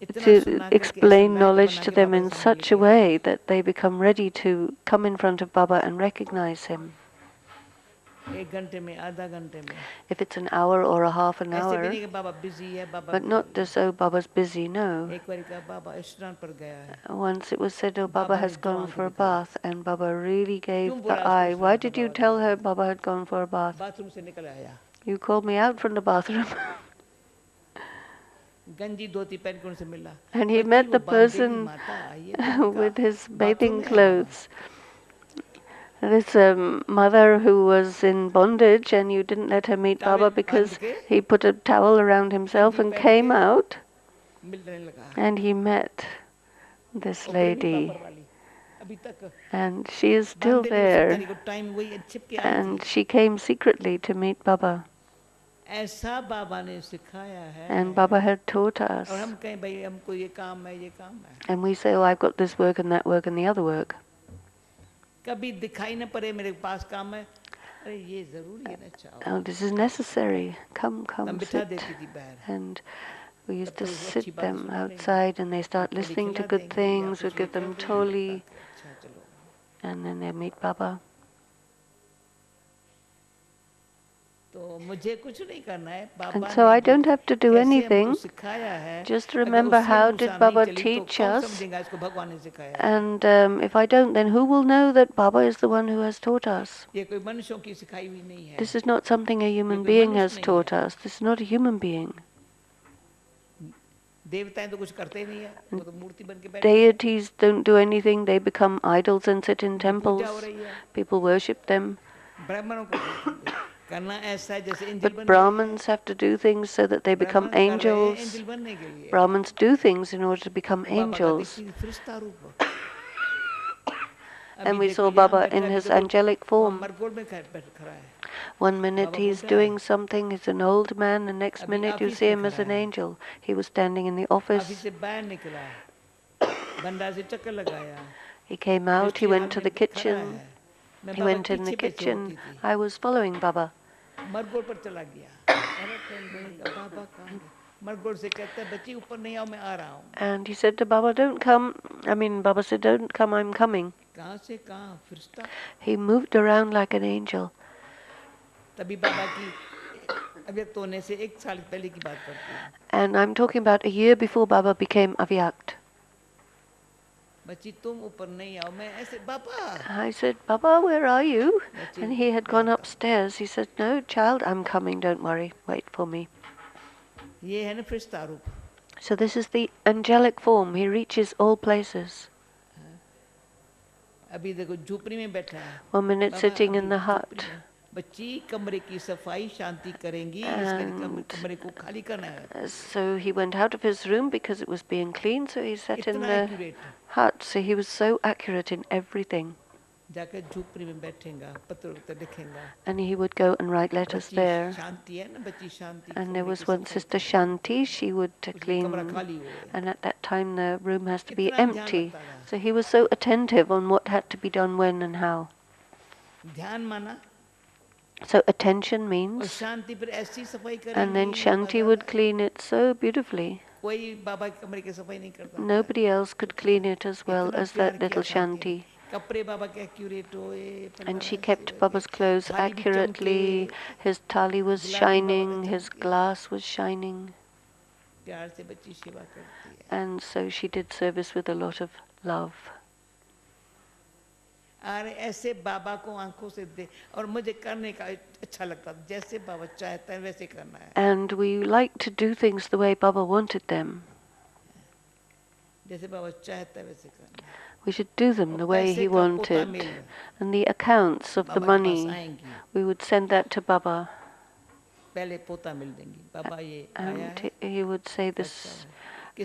इतना to सुनना करके ऐसे explain लायक knowledge बना to के them बाबा in के सामने such a लेके way that they become ready to come in front of Baba and recognize him. एक घंटे में आधा घंटे में If it's an hour or a half an ऐसे भी hour, नहीं कि बाबा बिजी है बाबा but not as though Baba's busy, no. एक बार का बाबा स्नान पर गया है Once it was said, oh, Baba Baba has ने जो gone आंख for a दिखाई bath, and Baba really gave क्यों the बुलाया उसको eye. Why स्नान का did you बाबा tell ने her Baba had gone for a bath? Bathroom से निकल आया You called me out from the bathroom. गंजी धोती पहन के उनसे मिला And he बच्ची met वो the बांधेगी person माता ये तो with his बाथरूम bathing में है बाबा clothes. This mother who was in bondage, and you didn't let her meet Baba towel बांध because के he put a towel around himself गंजी and पहन came के out, मिलने लगा and he met this और प्रेमी lady. पापर वाली अभी तक And she is still बांधे नहीं उसकी there, को टाइम वही छिप के आई and थी she came secretly to meet Baba. ऐसा बाबा ने सिखाया है And Baba had taught us. और हम कहें भाई हमको ये काम है And we say, oh, I've got this work and that work and the other work. कभी दिखाई न पड़े मेरे पास काम है अरे ये जरूरी है ना चाहो Oh, this is necessary. Come, हम come, बिठा sit. देती थी बाहर And we used to तब तो वो अच्छी sit बातें them सुना देंगे outside, and they start थोड़ी listening to खिला good देंगे या things. We कुछ ये give कर them देंगे toli, अच्छा चलो and then they meet Baba. And so I don't have to do anything. Just remember, how did Baba teach us? And if I don't, then who will know that Baba is the one who has taught us? This is not something a human being has taught us. This is not a human being. Deities don't do anything. They become idols and sit in temples. People worship them. But Brahmins have to do things so that they become angels. Brahmins do things in order to become angels. And we saw Baba in his angelic form. One minute he's doing something, he's an old man, the next minute you see him as an angel. He was standing in the office. He came out, he went to the kitchen. He went in the kitchen. I was following Baba. And he said to Baba, don't come. Baba said, don't come, I'm coming. He moved around like an angel. And I'm talking about a year before Baba became avyakt. I said, Baba, where are you? And he had gone upstairs. He said, no, child, I'm coming, don't worry, wait for me. So this is the angelic form. He reaches all places. 1 minute sitting in the hut. So he went out of his room because it was being cleaned, so he sat in the hut. So he was so accurate in everything. And he would go and write letters there. And there was one sister Shanti, she would clean, and at that time the room has to be empty. So he was so attentive on what had to be done when and how. So attention means, and then Shanti would clean it so beautifully. Nobody else could clean it as well as that little Shanti. And she kept Baba's clothes accurately. His thali was shining, his glass was shining. And so she did service with a lot of love. And we like to do things the way Baba wanted them. We should do them the way he wanted. And the accounts of the money, we would send that to Baba. And he would say this. He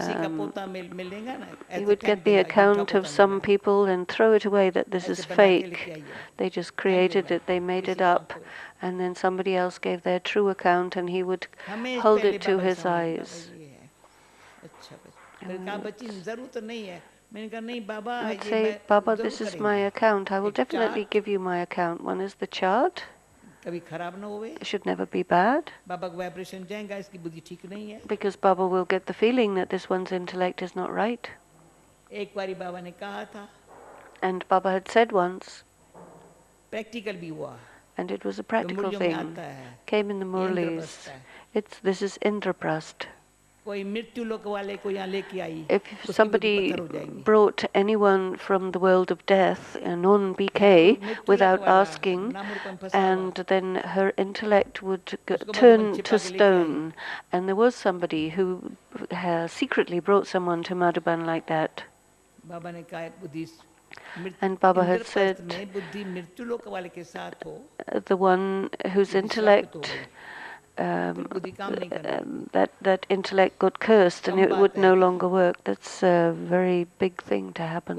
would get the account of some people and throw it away, that this is fake. They just created it, they made it up. And then somebody else gave their true account and he would hold it to his eyes. I'd say, Baba, this is my account. I will definitely give you my account. One is the chart. It should never be bad. Because Baba will get the feeling that this one's intellect is not right. And Baba had said once, and it was a practical thing, came in the Murlis. This is Indraprasth. If somebody brought anyone from the world of death, a non-BK, without asking, and then her intellect would turn to stone, and there was somebody who secretly brought someone to Madhuban like that. And Baba had said, the one whose intellect that intellect got cursed and it would no longer work. That's a very big thing to happen.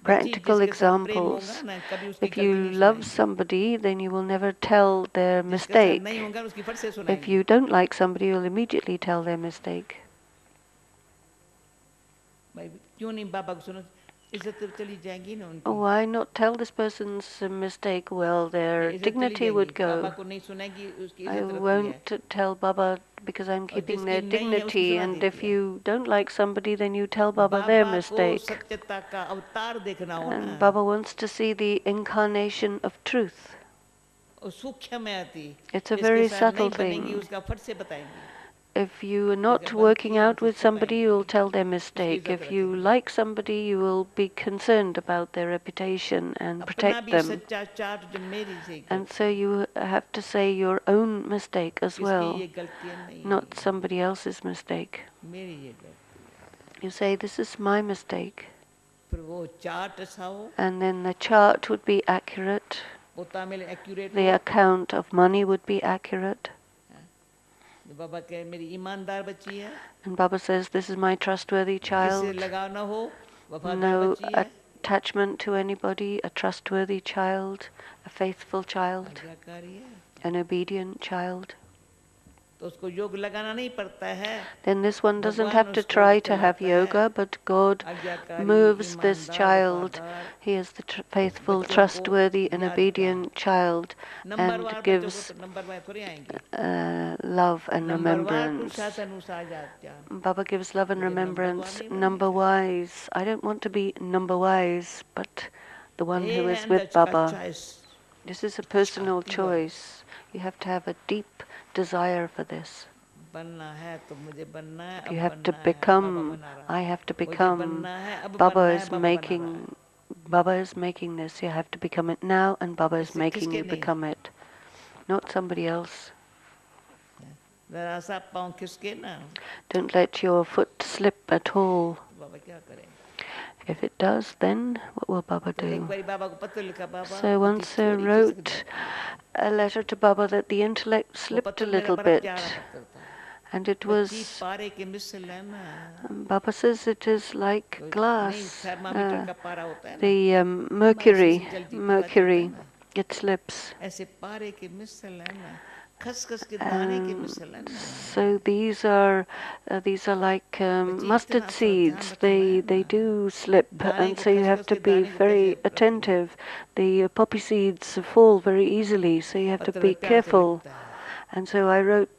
Practical examples. If you love somebody, then you will never tell their mistake. If you don't like somebody, you'll immediately tell their mistake. Why not tell this person's mistake? Well, their dignity would go. I won't tell Baba because I'm keeping their dignity, and if you don't like somebody, then you tell Baba their mistake. And Baba wants to see the incarnation of truth. It's a very subtle thing. If you are not working out with somebody, you will tell their mistake. If you like somebody, you will be concerned about their reputation and protect them. And so you have to say your own mistake as well, not somebody else's mistake. You say, this is my mistake. And then the chart would be accurate. The account of money would be accurate. And Baba says, this is my trustworthy child. No attachment to anybody, a trustworthy child, a faithful child, an obedient child. Then this one doesn't have to try to have yoga, but God moves this child. He is the faithful, trustworthy and obedient child and gives love and remembrance. Baba gives love and remembrance number-wise. I don't want to be number-wise, but the one who is with Baba. This is a personal choice. You have to have a deep desire for this. You have to become. I have to become. Baba is making this. You have to become it now, and Baba is making you become it, not somebody else. Don't let your foot slip at all. If it does, then what will Baba do? So once I wrote a letter to Baba that the intellect slipped a little bit, and it was, Baba says it is like glass, the mercury, it slips. So these are like mustard seeds. They do slip, and so you have to be very attentive. The poppy seeds fall very easily, so you have to be careful. And so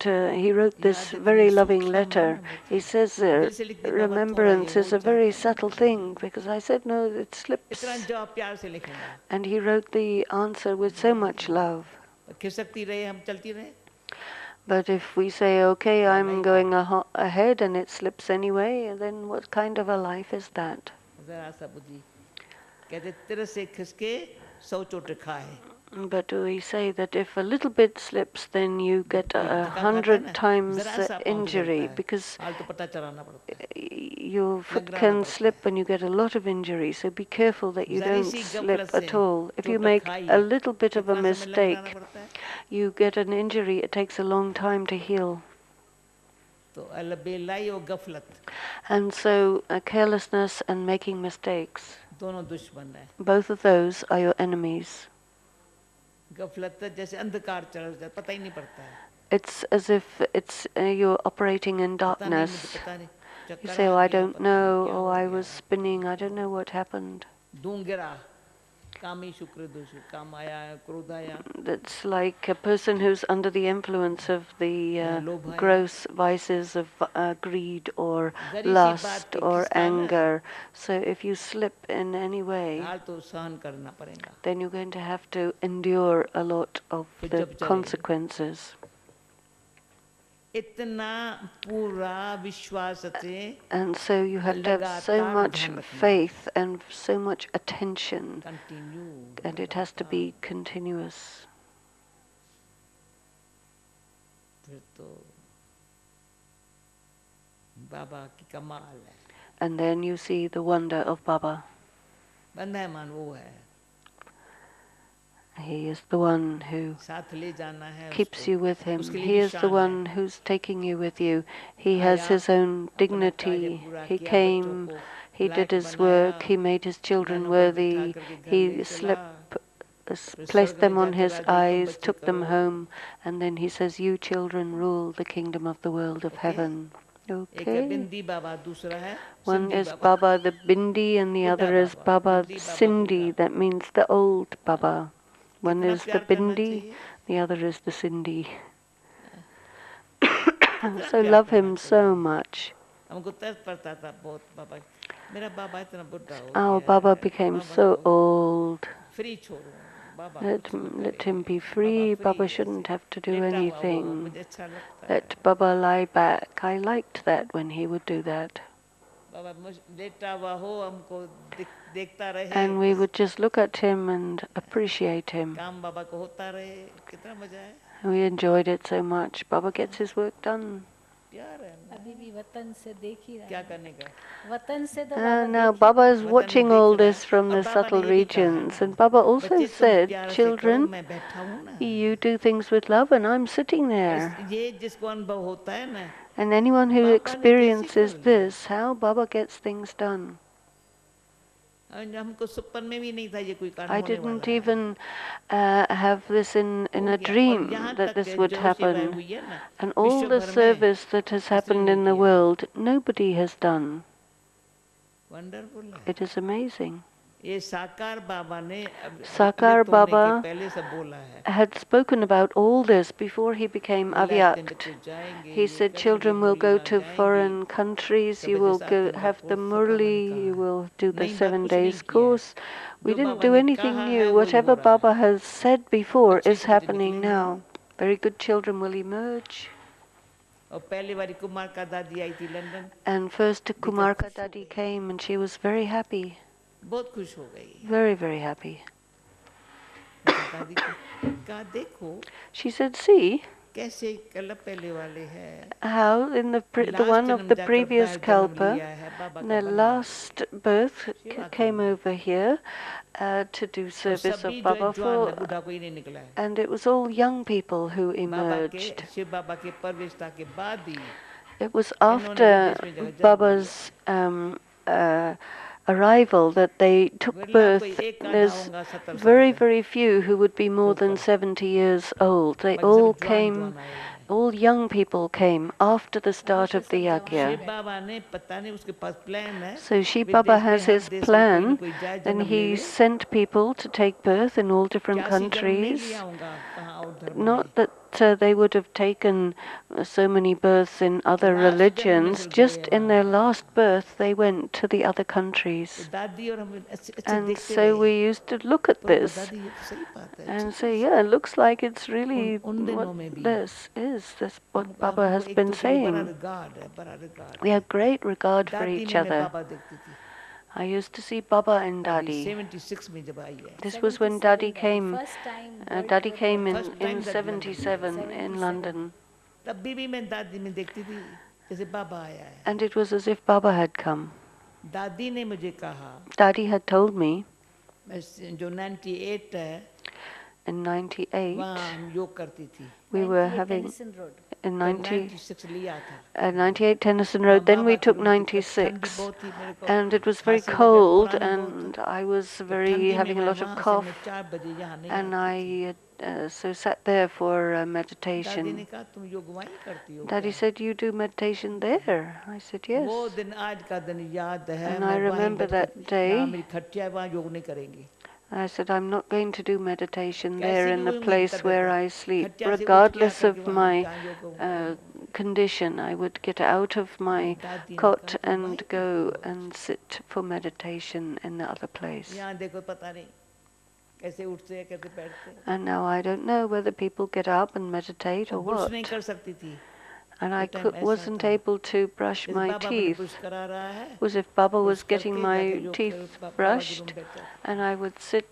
he wrote this very loving letter. He says remembrance is a very subtle thing, because I said, no, it slips. And he wrote the answer with so much love. But if we say, okay, I'm going ahead and it slips anyway, then what kind of a life is that? But we say that if a little bit slips, then you get 100 times injury, because your foot can slip and you get a lot of injury. So be careful that you don't slip at all. If you make a little bit of a mistake, you get an injury. It takes a long time to heal. And so carelessness and making mistakes, both of those are your enemies. It's as if you're operating in darkness. You say, oh, I don't know, oh, I was spinning, I don't know what happened. That's like a person who's under the influence of the gross vices of greed or lust or anger. So if you slip in any way, then you're going to have to endure a lot of the consequences. And so you have to have so much faith and so much attention, and it has to be continuous. And then you see the wonder of Baba. He is the one who keeps you with him. He is the one who's taking you with you. He has his own dignity. He came, he did his work, he made his children worthy, he placed them on his eyes, took them home, and then he says, you children rule the kingdom of the world of heaven. Okay. One is Baba the Bindi and the other is Baba Sindhi. That means the old Baba. One is the Bindi, the other is the Sindhi. So love him so much. Our Baba became so old. Let him be free. Baba shouldn't have to do anything. Let Baba lie back. I liked that when he would do that. And we would just look at him and appreciate him. We enjoyed it so much. Baba gets his work done. Now Baba is watching all this from the subtle regions, and Baba also said, children, you do things with love and I'm sitting there. And anyone who experiences this, how Baba gets things done. I didn't even have this in a dream that this would happen. And all the service that has happened in the world, nobody has done. It is amazing. Sakar Baba had spoken about all this before he became Avyakt. He said, children will go to foreign countries, you will have the Murli, you will do the 7 days course. We didn't do anything new. Whatever Baba has said before is happening now. Very good children will emerge. And first Kumarka Dadi came and she was very happy. Very, very happy. She said, see how in the one of the previous kalpa, the last birth came over here to do service of Baba for, and it was all young people who emerged. It was after Baba's arrival that they took birth. There's very, very few who would be more than 70 years old. They all came, all young people came after the start of the yajna. So Shiv Baba has his plan, and he sent people to take birth in all different countries. Not that they would have taken so many births in other religions, just in their last birth they went to the other countries. And so we used to look at this and say, yeah, it looks like it's really what this is, this what Baba has been saying. We have great regard for each other. I used to see Baba and Dadi. This was when Dadi came. Dadi came in 77 in London. And it was as if Baba had come. Dadi had told me in 98 we were having in 98 Tennyson Road, then we took 96, and it was very cold and I was having a lot of cough, and I so sat there for meditation. Daddy said, you do meditation there? I said, yes. And I remember that day. I said, I'm not going to do meditation there in the place where I sleep. Regardless of my condition, I would get out of my cot and go and sit for meditation in the other place. And now I don't know whether people get up and meditate or what. And I wasn't able to brush my teeth. It was if Baba was getting my teeth brushed, and I would sit.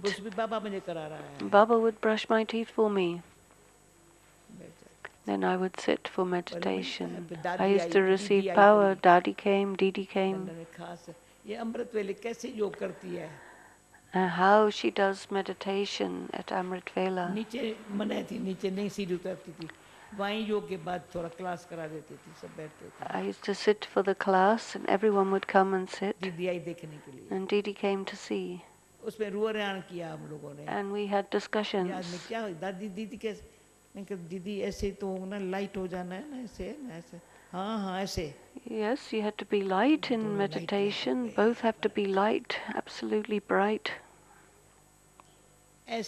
Baba would brush my teeth for me. Then I would sit for meditation. I used to receive power. Dadi came, Didi came. How she does meditation at Amrit Vela. I used to sit for the class and everyone would come and sit. And Didi came to see. And we had discussions. Yes, you had to be light in meditation. Both have to be light, absolutely bright. And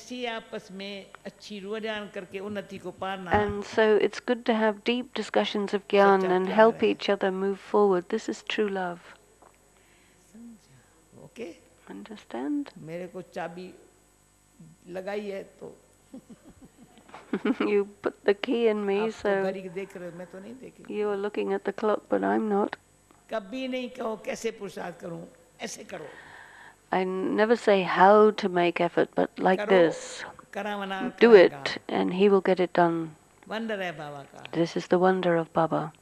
so it's good to have deep discussions of Gyan and help each other move forward. This is true love. Okay? Understand? लगाई है तो You put the key in me, आप तो so घड़ी देख रहे हो, मैं तो नहीं देखी। you are looking at the clock, but I'm not. कभी नहीं कहो कैसे पुरुषार्थ करूं, ऐसे करो। I never say how to make effort, but like करो, this. करावना Do कराएगा। it, and he will get it done. Wonder है बाबा का। This is the wonder of Baba.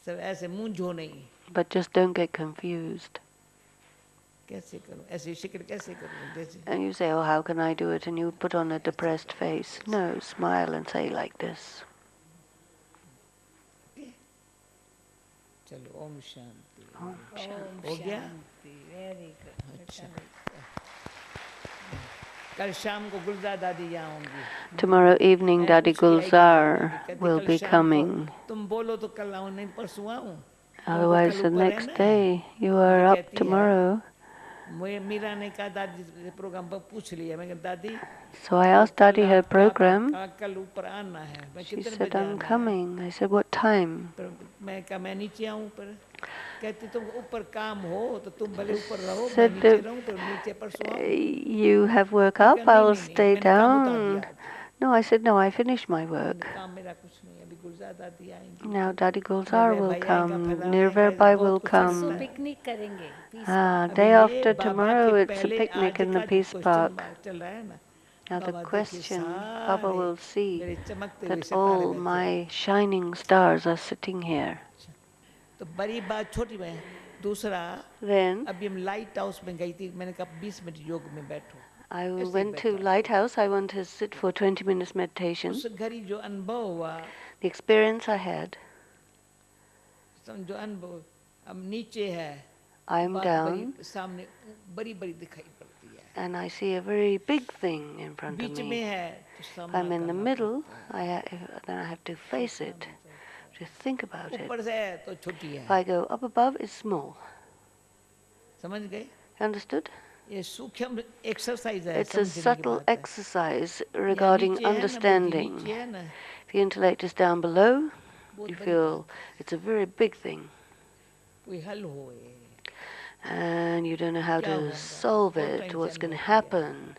सब ऐसे मूंझो नहीं। But just don't get confused. कैसे करूं, ऐसी शिक्र कैसे करूं, जैसे। And you say, oh, how can I do it? And you put on a depressed face. No, smile and say like this. चलो ओम शांति। Om Shanti. हो गया? Very good. अच्छा। कल शाम को गुलजार दादी यहाँ होंगी। Tomorrow evening, मैं Dadi पूछ के आई Gulzar कहती will कल be शाम को coming. तुम बोलो तो कल आऊं, नहीं परसों आऊं। Otherwise, the next day, you are up tomorrow. Meera ने कहा दादी से प्रोग्राम पर पूछ लिया, मैं कहा दादी So I asked Dadi her program. कल ऊपर आना है, मैं She कितने said, बजे I'm आना है? coming. I said, what time? मैं कहा मैं नीचे आऊं, पर कहती तुम ऊपर काम हो तो तुम भले ऊपर रहो, मैं Said, नीचे रहूं तो नीचे परसों आऊं। you have work up, नहीं, I'll नहीं, stay मैंने काम उतार दिया down. आज। No, I said, no, I finished my work. काम मेरा कुछ नहीं, अभी गुलजार दादी आएंगी। Now Dadi Gulzar मेरे will भैया का come, फैलाने का Nirvarbai बहुत will कुछ परसों come. पिकनिक करेंगे पीस Ah, अभी day ये after बाबा tomorrow, के it's a पहले picnic आज in the का Peace क्वेश्चन Park. चल रहा है ना। Now the बाबा देखिए question, Baba सारे will see मेरे चमकते हुए that सितारे all बैठे हैं। my shining stars are sitting here. तो बड़ी बात छोटी में दूसरा, Then अभी हम लाइट हाउस में गई थी, मैंने कहा 20 मिनट योग में बैठो। I ऐसे ही went to बैठा। Lighthouse. I went to sit for 20 minutes meditation. उस घड़ी जो अनुभव हुआ, The experience I had, समझो अनुभव, अब नीचे है, I'm बात down बड़ी सामने बड़ी बड़ी दिखाई पड़ती है। and I see a very big thing in front of बीच में me. है तो If सामना I'm in the करना middle, पड़ता है। then I have to face it, to think about it. ऊपर से है तो छोटी है। If I go up above, it's small. समझ गए? Understood? ये सूक्ष्म एक्सरसाइज है, It's a समझने की subtle बात है। exercise यहाँ regarding नीचे है ना, बुद्धि understanding. नीचे है ना, If the intellect is down below, बहुत you बड़ी feel बात है। it's a very big thing. कोई हल हो ये। And you don't know how क्या to होगा? solve बहुत it, what's tension going to होती है। happen,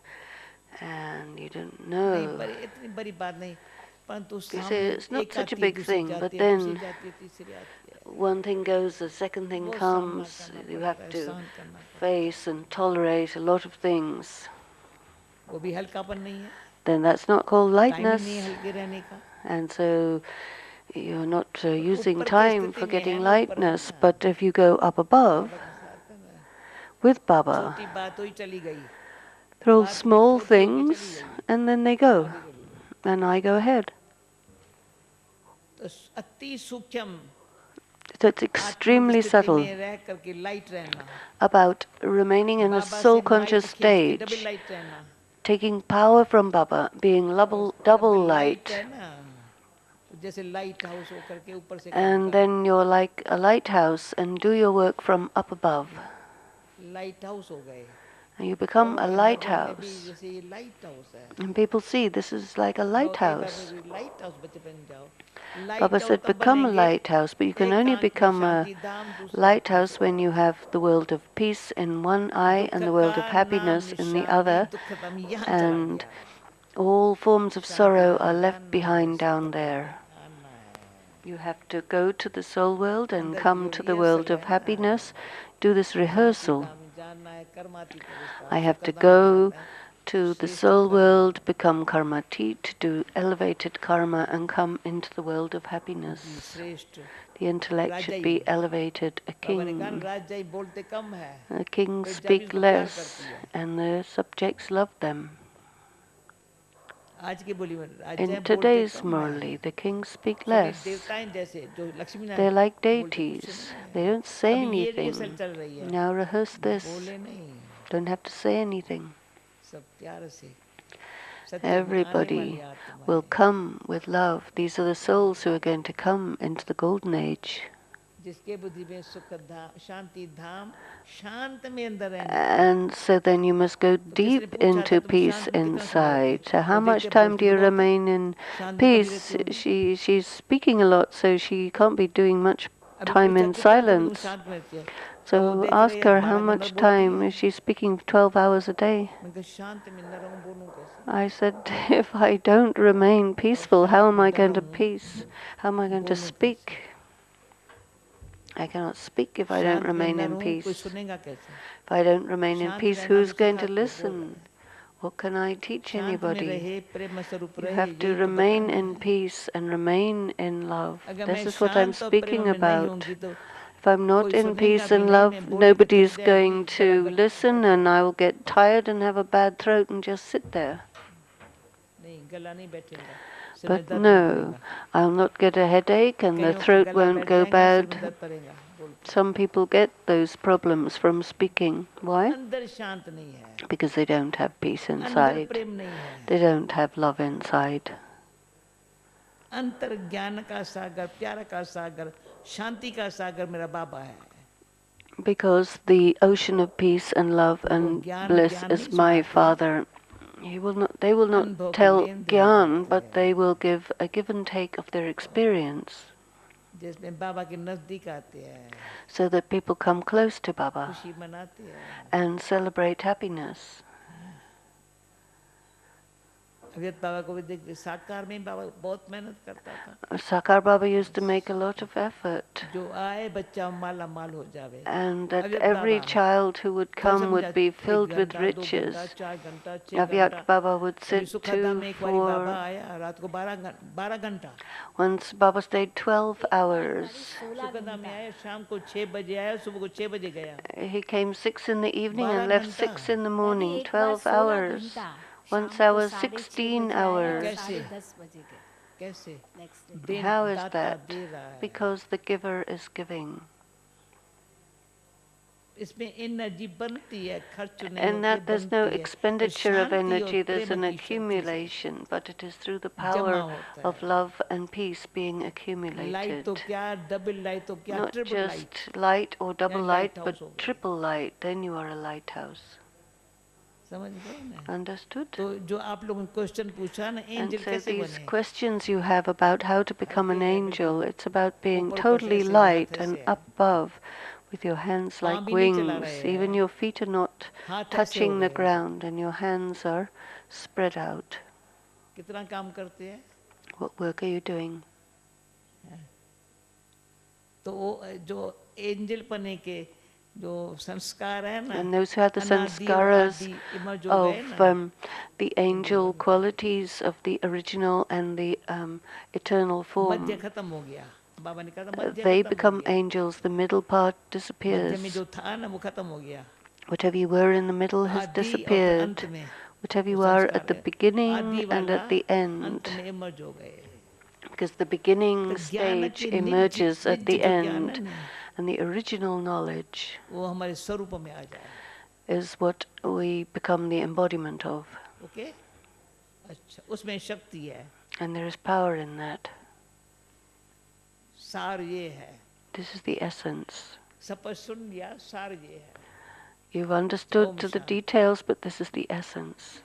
and you don't नहीं know. पर इतनी बड़ी बात नहीं, परंतु You say सामने it's not एक such a आती है, big दूसरी thing, but जाती है, दूसरी then जाती है, तीसरी आती है। one thing goes, the second thing वो सामना comes, करना you पड़ता have है, to सहन करना पड़ता face and tolerate a lot of things. है। वो भी हल्कापन नहीं है, Then that's not called time he lightness, नहीं है हल्के रहने का। and so you're not using ऊपर की time स्थिति for में है getting ना, ऊपर है lightness. ना। But if you go up above बाबा के साथ है ना। with Baba, छोटी बात हुई चली गई, they're all बात small छोटी होके चली things, गई, and then they go, आगे चली गई। and I go ahead. तो अति सूक्ष्म So it's आत्मा की extremely स्थिति subtle में रह करके लाइट रहना, about remaining in a Baba soul से conscious माइक खींच के डबल stage, लाइट रहना। taking power from Baba, being double double light light. है ना, तो जैसे लाइट हाउस होकर के ऊपर से काम And करना। then you're like a lighthouse and do your work from up above. Light house हो गए, And you become a और नगर में भी lighthouse. जैसे ये लाइट हाउस है। And people see this is like a lighthouse. Light house बच्चे बन जाओ। Baba said, become a lighthouse, but you can only become a lighthouse when you have the world of peace in one eye and the world of happiness in the other, and all forms of sorrow are left behind down there. You have to go to the soul world and come to the world of happiness, do this rehearsal. I have to go to the soul world, become karmatit, do elevated karma, and come into the world of happiness. The intellect should be elevated, a king. The kings speak less, and the subjects love them. In today's Murli, the kings speak less. They're like deities. They don't say anything. Now rehearse this. Don't have to say anything. Everybody will come with love. These are the souls who are going to come into the golden age. And so then you must go deep into peace inside. So how much time do you remain in peace? She's speaking a lot, so she can't be doing much time in silence. So ask her how much time is she speaking 12 hours a day. I said, if I don't remain peaceful, how am I going to peace? How am I going to speak? I cannot speak if I don't remain in peace. If I don't remain in peace, who's going to listen? What can I teach anybody? You have to remain in peace and remain in love. This is what I'm speaking about. If I'm not in peace and love, nobody's going to listen, and I will get tired and have a bad throat and just sit there. But no, I'll not get a headache and the throat won't go bad. Some people get those problems from speaking. Why? Because they don't have peace inside. They don't have love inside. Because the ocean of peace and love and bliss is my Father. They will not tell Gyan, but they will give a give and take of their experience. So that people come close to Baba and celebrate happiness. Sakar Baba used to make a lot of effort, and that every child who would come would be filled with riches. Avyakt Baba would sit 2, 4. Once Baba stayed 12 hours. He came 6 in the evening and left 6 in the morning. 12 hours. Once I was 16 hours. How is that? Because the giver is giving. And that there's no expenditure of energy, there's an accumulation, but it is through the power of love and peace being accumulated. Not just light or double light, but triple light, then you are a lighthouse. Understood? And so these questions you have about how to become an angel, it's about being totally light and up above with your hands like wings. Even your feet are not touching the ground and your hands are spread out. What work are you doing? And those who have the sanskaras of the angel qualities of the original and the eternal form, they become angels, the middle part disappears. Whatever you were in the middle has disappeared. Whatever you are at the beginning and at the end. Because the beginning stage emerges at the end. And the original knowledge is what we become the embodiment of. And there is power in that. This is the essence. You've understood to the details, but this is the essence.